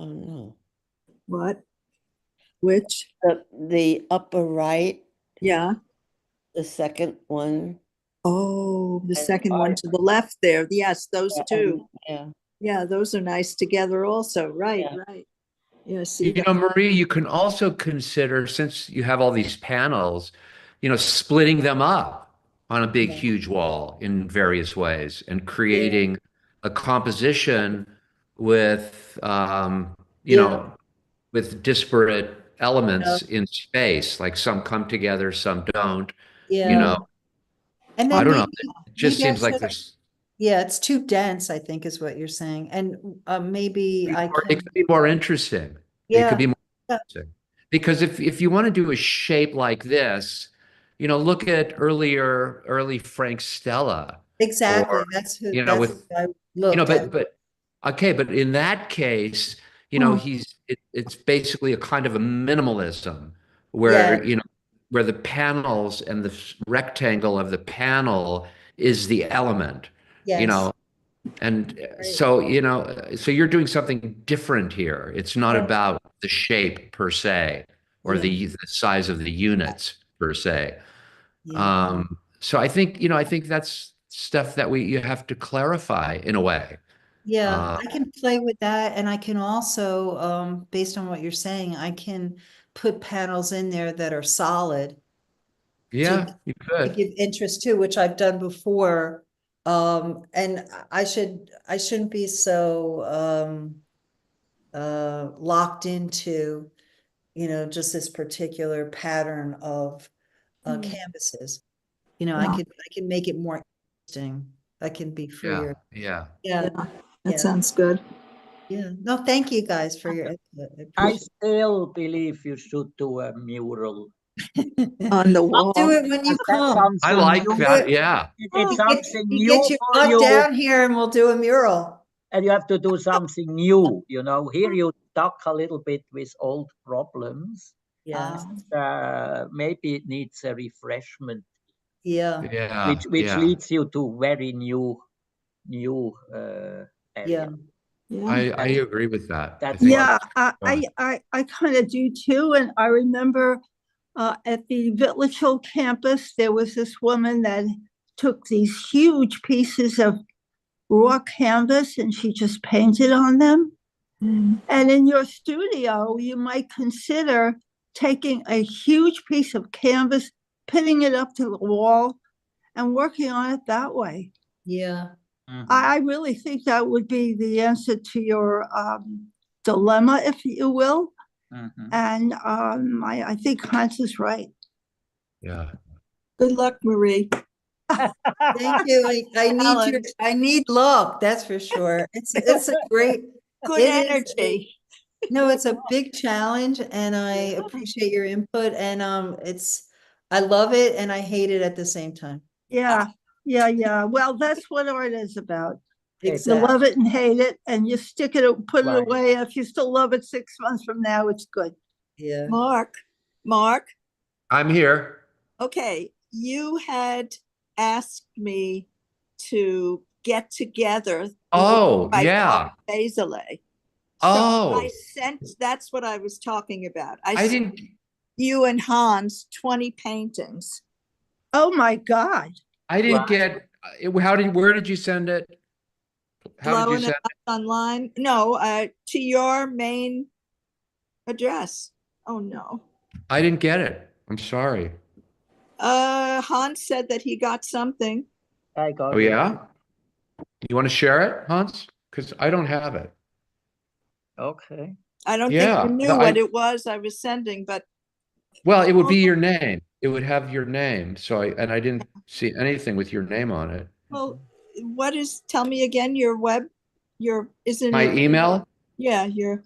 oh no. What? Which? The upper right, Yeah. the second one. Oh, the And second one to the left there. Yes, those two. Yeah. Yeah, those are nice together also. Right, Yeah. right. Yeah, see You that? know, Marie, you can also consider, since you have all these panels, splitting them up on a big, huge wall in various ways and creating a composition with, with disparate elements in space, like some come together, some don't, Yeah. And I then don't know. It just maybe I seems like should, there's, yeah, it's too dense, I think is what you're saying. And maybe I or can, it could be more interesting. It could yeah, be more yeah, interesting. Because if you want to do a shape like this, look at early Frank Stella, exactly. or That's who, with I looked at. but okay, but in that case, it's basically a kind of a minimalism Yeah, where where the panels and the rectangle of the panel is the element, you yes. know, and Right. so you're doing something different here. It's not Yeah. about the shape per se, or Yeah. the size of the units per se. Yeah. So I think that's stuff that you have to clarify in a way. Yeah, Uh, I can play with that, and I can also, based on what you're saying, I can put panels in there that are solid to yeah, you could. give interest to, which I've done before. And I shouldn't be so locked into, just this particular pattern of canvases. I can make it more interesting. I can be Yeah, freer. yeah. Yeah, Yeah, that yeah, sounds good. yeah. No, thank you guys for your input. I I appreciate still believe you should do a mural. on the I'll wall. do it when you Is that come. I something like new? that. Yeah. It's something You new get your for butt you, down here and we'll do a mural. and you have to do something new. You know, here you stuck a little bit with old problems. Yeah, Maybe it needs a refreshment, yeah, Yeah. which yeah. leads you to very new yeah. area. Yeah. I agree with that. I That's think Yeah, it's- I kind of do too. And I remember at the Witchi campus, there was this woman that took these huge pieces of raw canvas and she just painted on them. Mm. And in your studio, you might consider taking a huge piece of canvas, pinning it up to the wall, and working on it that way. Yeah. Mhm. I really think that would be the answer to your dilemma, if you will. Mhm. And I think Hans is right. yeah. Good luck, Marie. Thank you. I need I need luck, that's for sure. It's a great, Good it is energy. no, it's a big challenge and I appreciate your input and I love it and I hate it at the same time. Yeah. Well, that's what art is about. You Exactly. love it and hate it, and you stick it, put it Right. away. If you still love it 6 months from now, it's good. Yeah. Mark, I'm here. okay, you had asked me to get together. the Oh, work by yeah. Paule Vézelay. Oh. I sent, that's what I was talking about. I sent didn't. you and Hans 20 paintings. Oh my God. I didn't Right. get. Where did you send it? How did Blowing you it send up online? No, to your main address. Oh no. I didn't get it. I'm sorry. Hans said that he got something. I got Oh, it. yeah? You want to share it, Hans? Because I don't have it. Okay. I don't Yeah, think you knew but what it was I was sending, but Well, it would be your name. It would have your name. I didn't see anything with your name on it. well, tell me again, isn't My it? email? Yeah, your,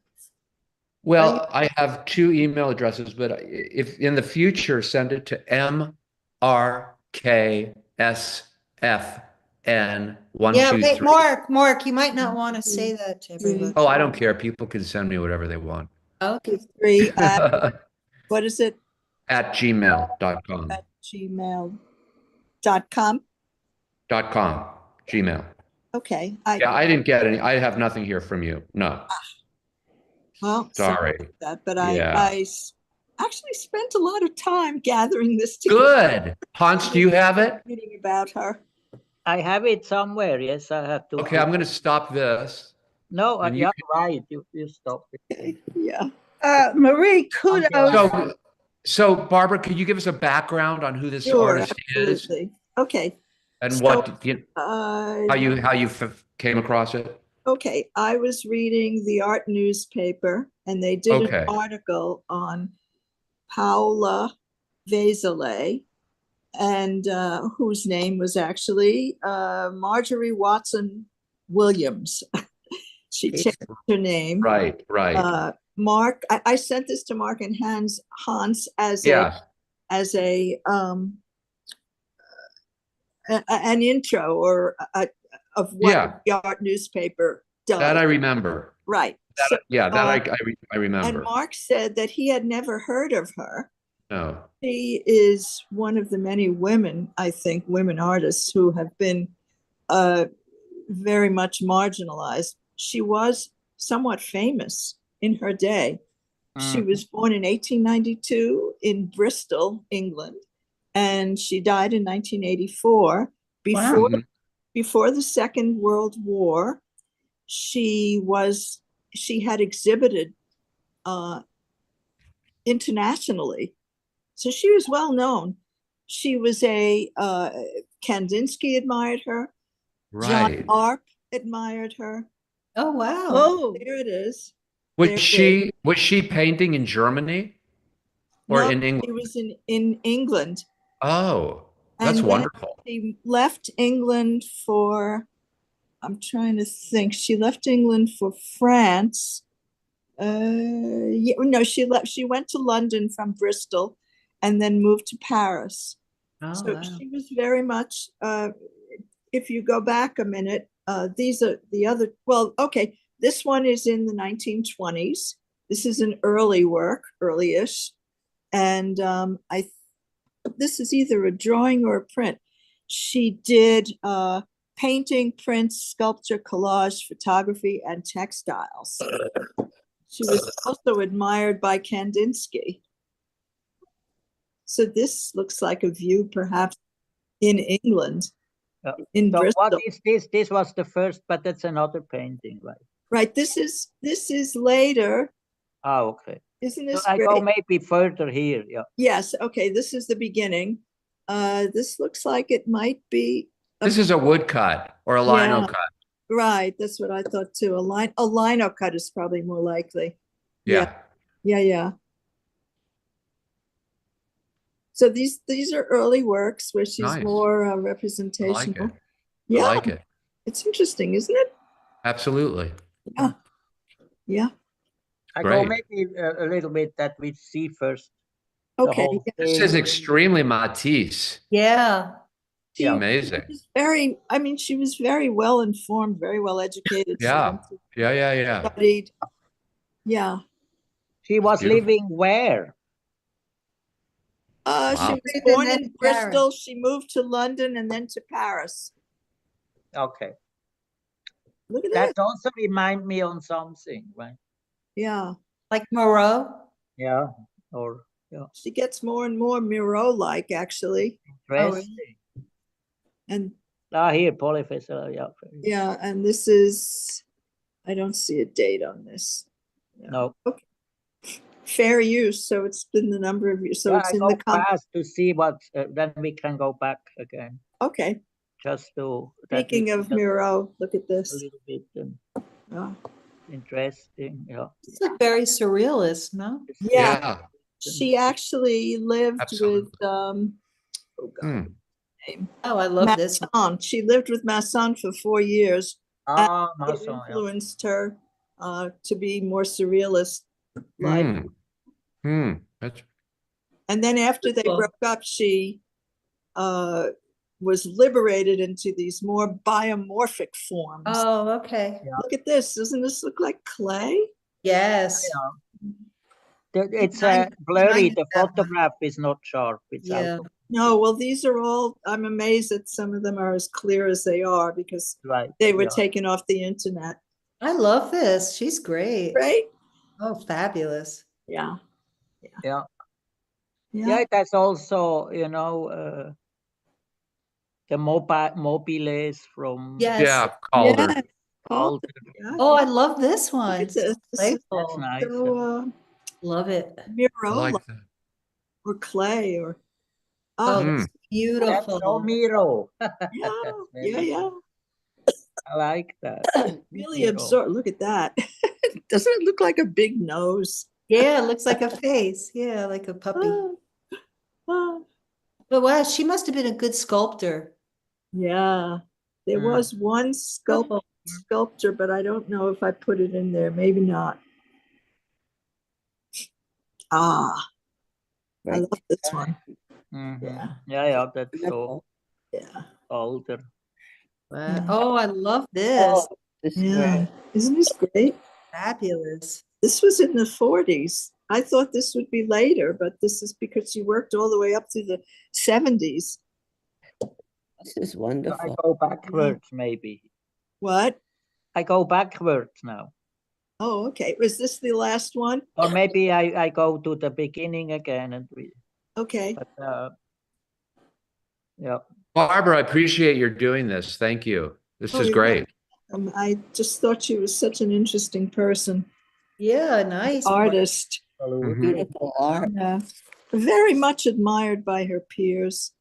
Well, I have two email addresses, but if in the future, send it to MRKSFN Yeah, wait, 123. Mark, you might not want to say that to everybody. Oh, I don't care. People can send me whatever they want. Okay. 3 at, what is it? At gmail.com. At gmail.com. .com. Gmail. Okay. Yeah, I didn't get any. I have nothing here from you. No. Well, Sorry. about that, but Yeah. I actually spent a lot of time gathering this together. Good. Hans, do you have it? Reading about her. I have it somewhere. Yes, I have to. Okay, I'm going to stop this. No, and you you're right. You stop it. Okay, yeah. Marie, kudos. So Barbara, could you give us a background on who this Sure, artist is absolutely. Okay. and So, what Uh, how you came across it? okay, I was reading the art newspaper and they did Okay. an article on Paule Vézelay, and whose name was actually Marjorie Watson Williams. She changed her name. Right. Mark, I sent this to Mark and Hans as Yeah. an intro or of what Yeah. the art newspaper does. That I remember. Right. I remember. And Mark said that he had never heard of her. No. She is one of the many women, I think, women artists who have been very much marginalized. She was somewhat famous in her day. She was born in 1892 in Bristol, England, and she died in 1984. Before the Second World War, she had exhibited internationally. So she was well known. She was Kandinsky admired her. Right. John Arp admired her. Oh, wow. Oh, There it is. Was she painting in Germany or No, in England? She was in England. Oh, that's And then wonderful. She left England for, I'm trying to think, she left England for France. She went to London from Bristol and then moved to Paris. Oh, So wow. she was very much, if you go back a minute, these are the other, well, okay, this one is in the 1920s. This is an early work, early-ish. And this is either a drawing or a print. She did painting, prints, sculpture, collage, photography, and textiles. She was also admired by Kandinsky. So this looks like a view perhaps in England, in So Bristol. what is this? This was the first, but that's another painting, right? Right, this is later. Oh, okay. Isn't So this I great? go maybe further here, yeah. Yes, okay, this is the beginning. This looks like it might be. This is a woodcut or a lino Yeah. cut. Right, that's what I thought too. A lino cut is probably more likely. Yeah. Yeah. So these are early works where she's Nice. more I like representational. it. Yeah, I like it. it's interesting, isn't it? Absolutely. Yeah. I go Great. maybe a little bit that we see first. The Okay. whole This thing. is extremely Matisse. Yeah. She Amazing. was very, I mean, she was very well informed, very well educated. She Yeah. went to- Yeah. Studied. Yeah. She was Beautiful. living where? She Wow. was And born then in Paris. Bristol. She moved to London and then to Paris. Okay. Look at that. That also remind me on something, right? Yeah. Like Moreau. Yeah. Or She gets more and more Miro-like, actually. interesting. And Here, Paule Vézelay, yeah. yeah, and this is, I don't see a date on this. Yeah. No. Okay. Fair use, so it's been the number of years. So Yeah, it's I in go the fast to see what, then we can go back again. Okay. Just to. that Speaking we of can Miro, look at A this. little bit Oh. interesting, yeah. It's like very surrealist, no? Yeah. She actually lived Absolutely. with oh God, Hmm. name. Oh, I love this. Masson. She lived with Masson for 4 years. Ah, It Masson, yeah. influenced her to be more surrealist. Like, That's and then after they Cool. broke up, she was liberated into these more biomorphic forms. Oh, okay. Look at this. Doesn't this look like clay? Yes. It's Nine- blurry. The 97. photograph is not sharp. It's Yeah. out of No, well, these are all, I'm amazed that some of them are as clear as they are because right. they were yeah. taken off the internet. I love this. She's great. Right? Oh, fabulous. Yeah. Yeah. Yeah, that's also, the mobiles from Yes. yeah, Calder. Yeah. Calder. Yeah. Oh, I love this Look one. at this. This is That's Playful. nice. so Love it. I Miro like that. or clay or Oh, Mm. that's That's beautiful. so Miro. yeah, That's very yeah. I like that. Really Miro. absurd. Look at that. Doesn't it look like a big nose? Yeah, it looks like a face. Yeah, like a puppy. Ah. But wow, she must have been a good sculptor. Yeah, there Mm. was one sculpture, but I don't know if I put it in there. Maybe not. I Right. love this one. Mhm. Yeah. Yeah, that's so Beautiful. Yeah, older. Wow. Yeah. Oh, I love this. Oh, this is yeah. great. Isn't this great? Fabulous. This was in the 40s. I thought this would be later, but this is because she worked all the way up to the 70s. This is So I wonderful. go backwards, maybe. What? I go backwards now. Oh, okay. Was this the last one? Or maybe I go to the beginning again and we, Okay. but yeah. Barbara, I appreciate your doing this. Thank you. This Oh, is you're great. I just thought she was such an interesting person, Yeah, nice. artist. Mhm. Beautiful art. Yeah. Very much admired by her peers,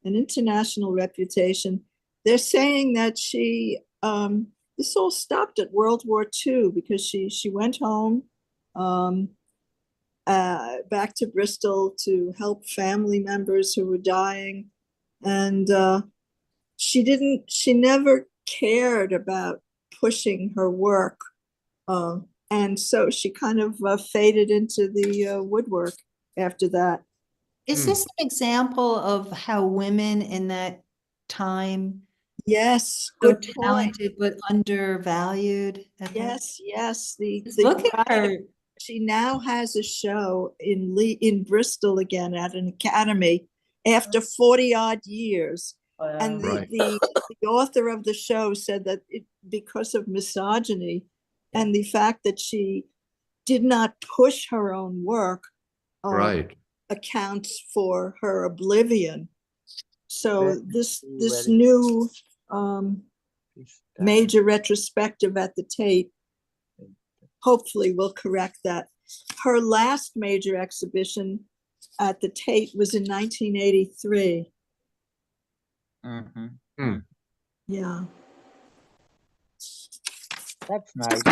an international reputation. They're saying that she, this all stopped at World War II because she went home back to Bristol to help family members who were dying. And she never cared about pushing her work. And so she kind of faded into the woodwork after that. Is this an example of how women in that time Yes, so good point. talented but undervalued? Yes, yes. Look at her. She now has a show in Bristol again at an academy after 40 odd years. And Right. the author of the show said that because of misogyny and the fact that she did not push her own work, Right. accounts for her oblivion. So this very- new This time. major retrospective at the Tate hopefully will correct that. Her last major exhibition at the Tate was in 1983. Mhm. Yeah. That's nice.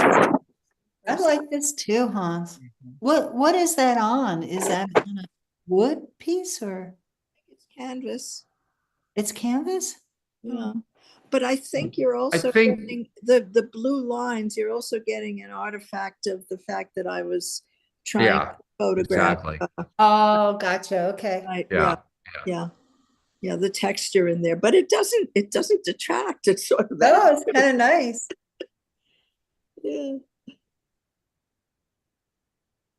I like this too, Hans. Mhm. What is that on? Is that on a wood piece or It's canvas. it's canvas? Yeah. But I think you're also think- getting the blue lines, you're also getting an artifact of the fact that I was trying Yeah, to photograph. exactly. Oh, gotcha. Okay. Right, Yeah. yeah, the texture in there, but it doesn't detract. It's sort of Oh, it's kind of nice. yeah.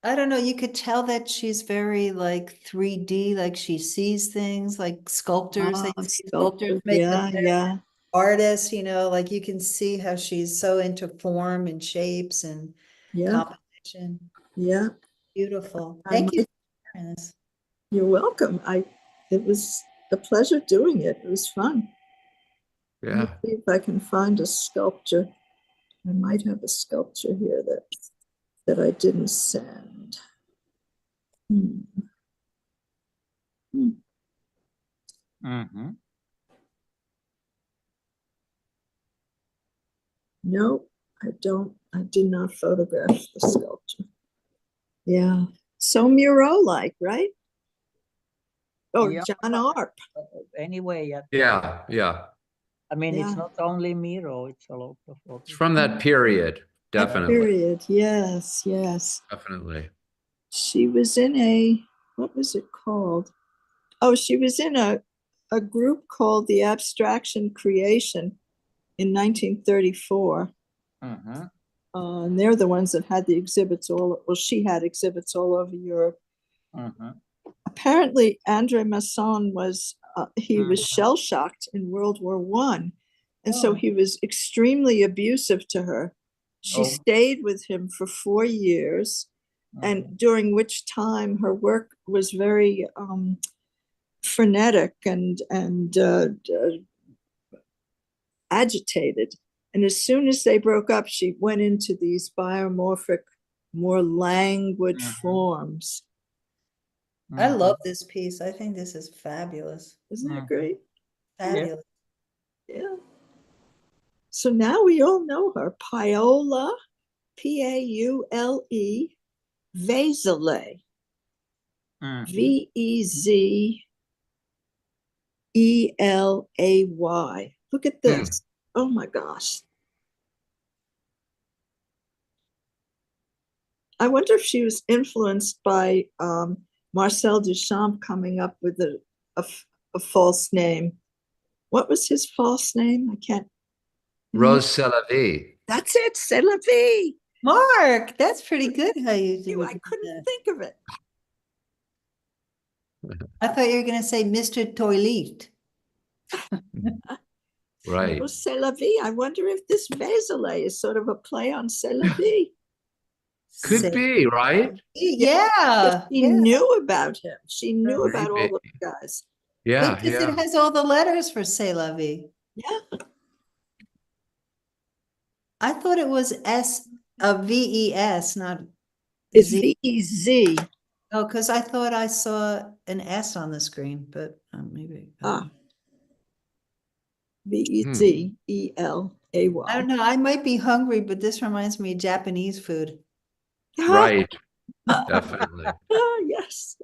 I don't know. You could tell that she's very like 3D, like she sees things like sculptors. They see sculptors make Yeah, them yeah, artists, like you can see how she's so into form and shapes and yeah, composition. yeah. Beautiful. I Thank you might- for sharing this. You're welcome. It was a pleasure doing it. It was fun. Let me Yeah. see if I can find a sculpture. I might have a sculpture here that I didn't send. Mhm. No, I did not photograph the sculpture. Yeah. So mural-like, right? Oh, Yeah. John Arp. Anyway, Yeah. Yeah. I mean, it's Yeah. not only Miro, it's a lot of It's others. from that period. That Definitely. period. Yes, yes. Definitely. She was in what was it called? Oh, she was in a group called the Abstraction Creation in 1934. Mhm. And they're the ones that had the exhibits she had exhibits all over Europe. Mhm. Apparently, Andre Masson was Mhm. shell-shocked in World War I. And so Oh. he was extremely abusive to her. She Oh. stayed with him for 4 years, and Mhm. during which time her work was very frenetic and agitated. And as soon as they broke up, she went into these biomorphic, more languid Mhm. forms. I Mhm. love this piece. I think this is fabulous. Isn't that Mhm. great? Fabulous. Yeah. So now we all know her. Paule, Paule Vézelay. Mhm. Vezelay. Look at this. Oh my gosh. I wonder if she was influenced by Marcel Duchamp coming up with a false name. What was his false name? I can't. Rrose Sélavy. That's it, Sélavy. Mark, that's pretty good how you do I it. couldn't think of it. I thought you were going to say Mr. Toilet. Right. Oh, Sélavy. I wonder if this Vézelay is sort of a play on Sélavy. Could be, right? Yeah. She Yeah. knew about him. She knew about all Maybe. those guys. Yeah. Because Yeah. it has all the letters for C'est la vie. Yeah. I thought it was VES, not It's Z. V-E-Z. Oh, because I thought I saw an S on the screen, but maybe. V-E-Z-E-L-A-Y. I don't know. I might be hungry, but this reminds me of Japanese food. Right. Definitely. Yes.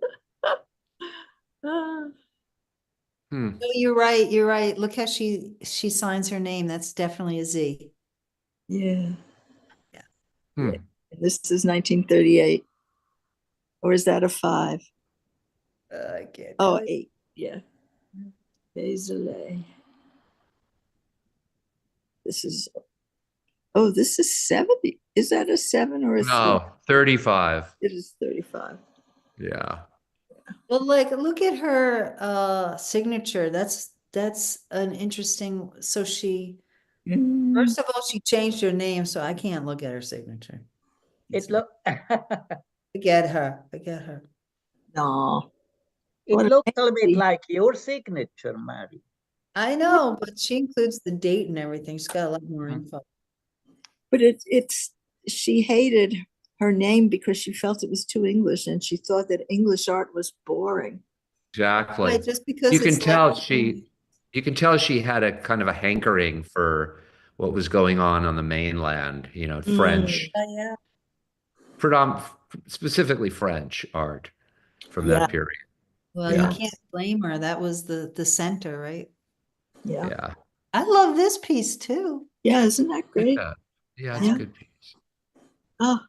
Ah, Hmm. No, you're right. You're right. Look how she signs her name. That's definitely a Z. yeah. Hmm. This is 1938. Or is that a 5? I can't. Oh, tell you. 8, yeah. Vézelay. This is 70. Is that a 7 or a 3? No, 35. It is 35. Yeah. Well, like, look at her signature. That's an interesting. So she, first of all, she changed her name, so I can't look at her signature. It look Forget her. Forget her. No. it What a looks a little bit fancy. like your signature, Mary. I know, but she includes the date and everything. She's got a lot more info. But it's she hated her name because she felt it was too English and she thought that English art was boring. Exactly. Right, just because You can it's tell like- she had a kind of a hankering for what was going on the mainland, French, Yeah. specifically French art from Yeah. that period. Well, Yeah. you can't blame her. That was the center, right? Yeah. Yeah. I love this piece too. Yeah, isn't that great? Yeah. Yeah, it's Yeah. a good piece. Oh,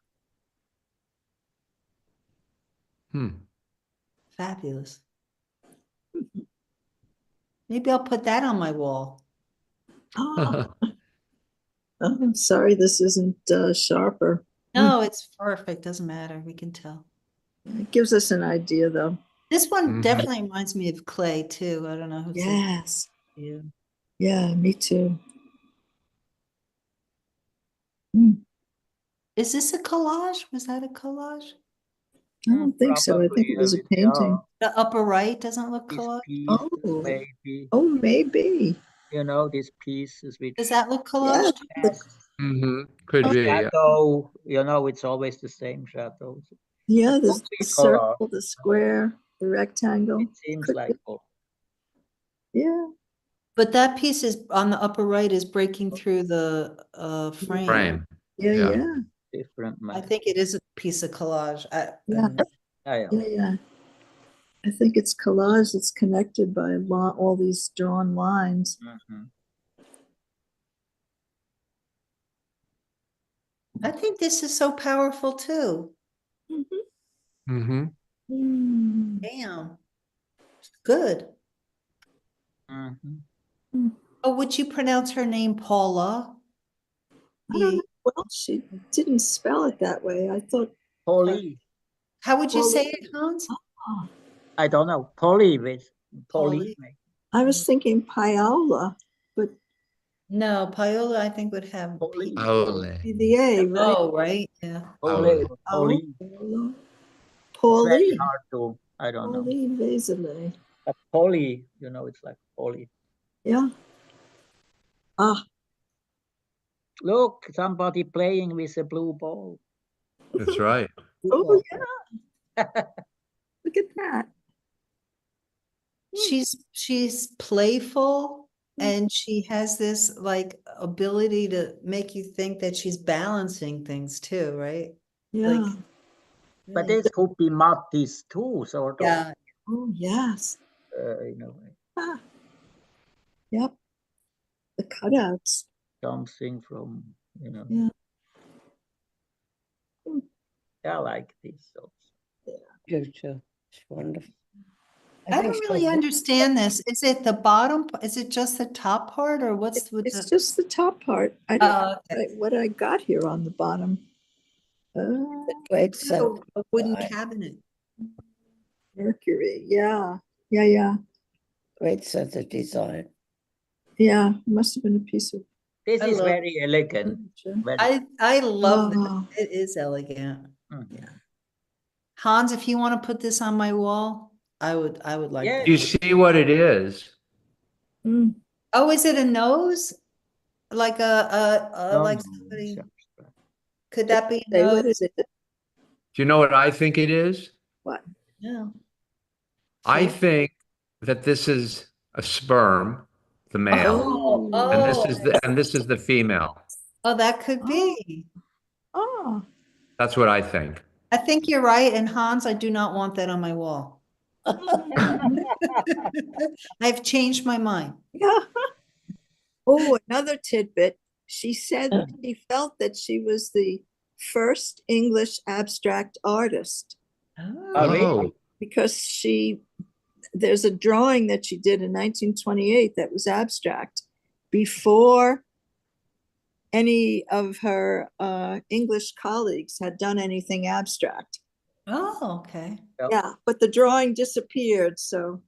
Fabulous. Maybe I'll put that on my wall. oh. I'm sorry this isn't sharper. No, it's perfect. Doesn't matter. We can tell. It gives us an idea though. This one Mhm. definitely reminds me of clay too. I don't know who's Yes. you. Yeah, me too. Is this a collage? Was that a collage? I don't think so. I think it was a painting. The upper right doesn't look These collage. pieces, Oh. maybe, Oh, maybe. these pieces which Does that look collage? Yeah. has Could a be. Yeah. shadow, it's always the same shadows. Yeah, It the could be circle, the square, the rectangle. It seems Could like be. color. Yeah. But that piece is on the upper right is breaking through the frame. Frame. Yeah, Yeah. yeah. Different I method. think it is a piece of collage. Yeah. Yeah. Yeah, yeah. I think it's collage that's connected by all these drawn lines. Mhm. I think this is so powerful too. Mm-hmm. Mm. Damn. Good. Mhm. Oh, would you pronounce her name Paula? I don't know. Well, she didn't spell it that way. I thought, Poly. How would you Paula. say it, Hans? oh, I don't know. Poly with Poly. poly. I was thinking Paola, but No, Paola, I think would have Poly. P. Ole. the A, right? Oh, right. Yeah. Poly. Oh. Poly. Paola. It's very Pauline. hard to. I don't know. Pauline Vézelay. But poly, it's like poly. Yeah. Ah, Look, somebody playing with a blue ball. That's right. oh yeah. Look at that. She's playful and she has this like ability to make you think that she's balancing things too, right? Yeah. Like, But really- this could be Matisse too, sort of. yeah. Oh yes. In a way. Ah. Yep. The cutouts. Something from, Yeah. I like this also. Beautiful. It's wonderful. I don't really understand this. Is it the bottom? Is it just the top part or what's with It's the? just the top part. I don't know Okay. what I got here on the bottom. Great sense. Oh, a wooden Right. cabinet. Mercury. Yeah. Yeah, yeah. Great sense of design. Yeah. Must have been a piece of This I is love- very elegant. furniture. Very, I love Oh. this. It is elegant. Mhm. Hans, if you want to put this on my wall, I would like Yeah. that. Do you see what it is? Mm. Oh, is it a nose? Like no, like no, somebody, it's abstract. could that be a Say, what nose? is it? Do you know what I think it is? What? No. I See? think that this is a sperm, the male, Oh, and oh, this is the female. oh, that could be. Oh. That's what I think. I think you're right. And Hans, I do not want that on my wall. I've changed my mind. Yeah. Oh, another tidbit. She said that she felt that she was the first English abstract artist. Oh, really? Oh, because there's a drawing that she did in 1928 that was abstract before any of her English colleagues had done anything abstract. Oh, okay. Yeah, but the drawing disappeared, so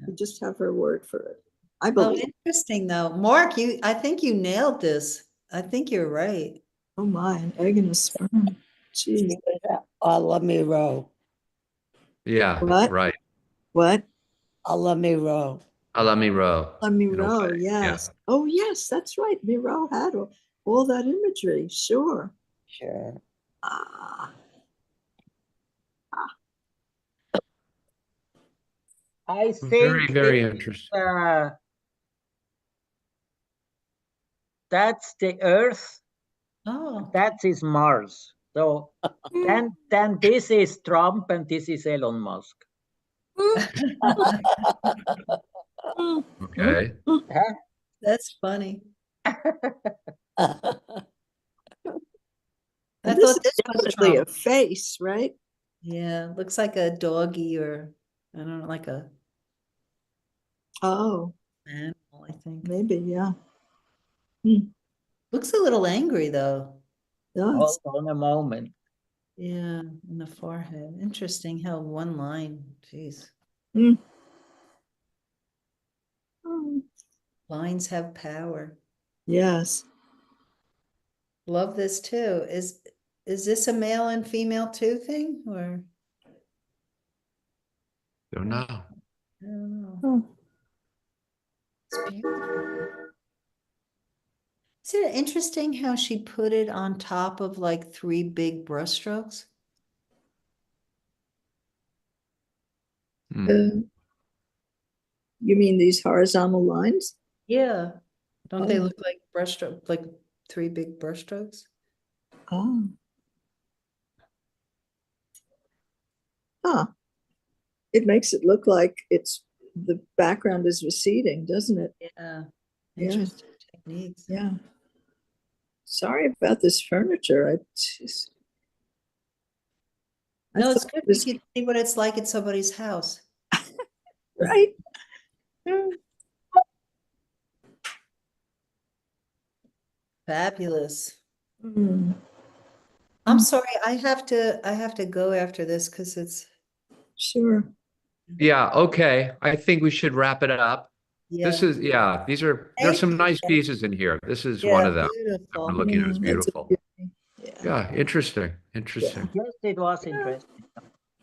we just have her word for it. I Oh, believe. interesting though. Mark, I think you nailed this. I think you're right. Oh my, an egg and a sperm. Jeez. Let me row. Yeah, What? right. What? Let me row. Let me row. A in a Miro, way, yes. Oh, yes, that's right. Miro had all that imagery, sure. Sure. I Very, think very interesting. that's the Earth. Oh, That is Mars. So then this is Trump and this is Elon Musk. Okay. Huh? that's funny. And I this thought is this was definitely a Trump. face, right? Yeah, looks like a doggy or I don't know, like a Oh, animal, I think. maybe, yeah. Looks a little angry though. Does. Hold on a moment. Yeah, in the forehead. Interesting how one line, geez. Mm. Oh, Lines have power. yes. Love this too. Is this a male and female too thing or Don't know. I don't know. Oh, It's beautiful. Is it interesting how she put it on top of like 3 big brushstrokes? Hmm. you mean these horizontal lines? Yeah. Don't they Oh. look like brushstroke, like 3 big brushstrokes? Oh. Huh. It makes it look like the background is receding, doesn't it? Yeah. Yeah. Interesting techniques. Yeah. Sorry about this furniture. I No, it's thought good. it was You can see what it's like at somebody's house. right. Fabulous. Mm, I'm sorry, I have to go after this because it's sure. Yeah, okay. I think we should wrap it up. This yeah. is, yeah, there's Thank some you. nice pieces in here. This is one Yeah, of them that we're beautiful. looking at. It's Mm, that's a beautiful. beauty. Yeah. Yeah, interesting. Interesting. Yes, it was interesting.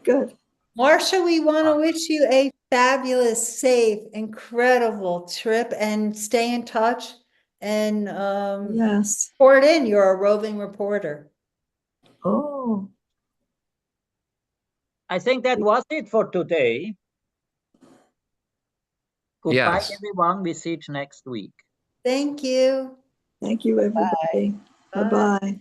Good. Marcia, we want to wish you a fabulous, safe, incredible trip and stay in touch and Yes. report in. You're a roving reporter. Oh, I think that was it for today. Goodbye, Yes. everyone. We see you next week. Thank you. thank you, everybody. Bye. Bye-bye.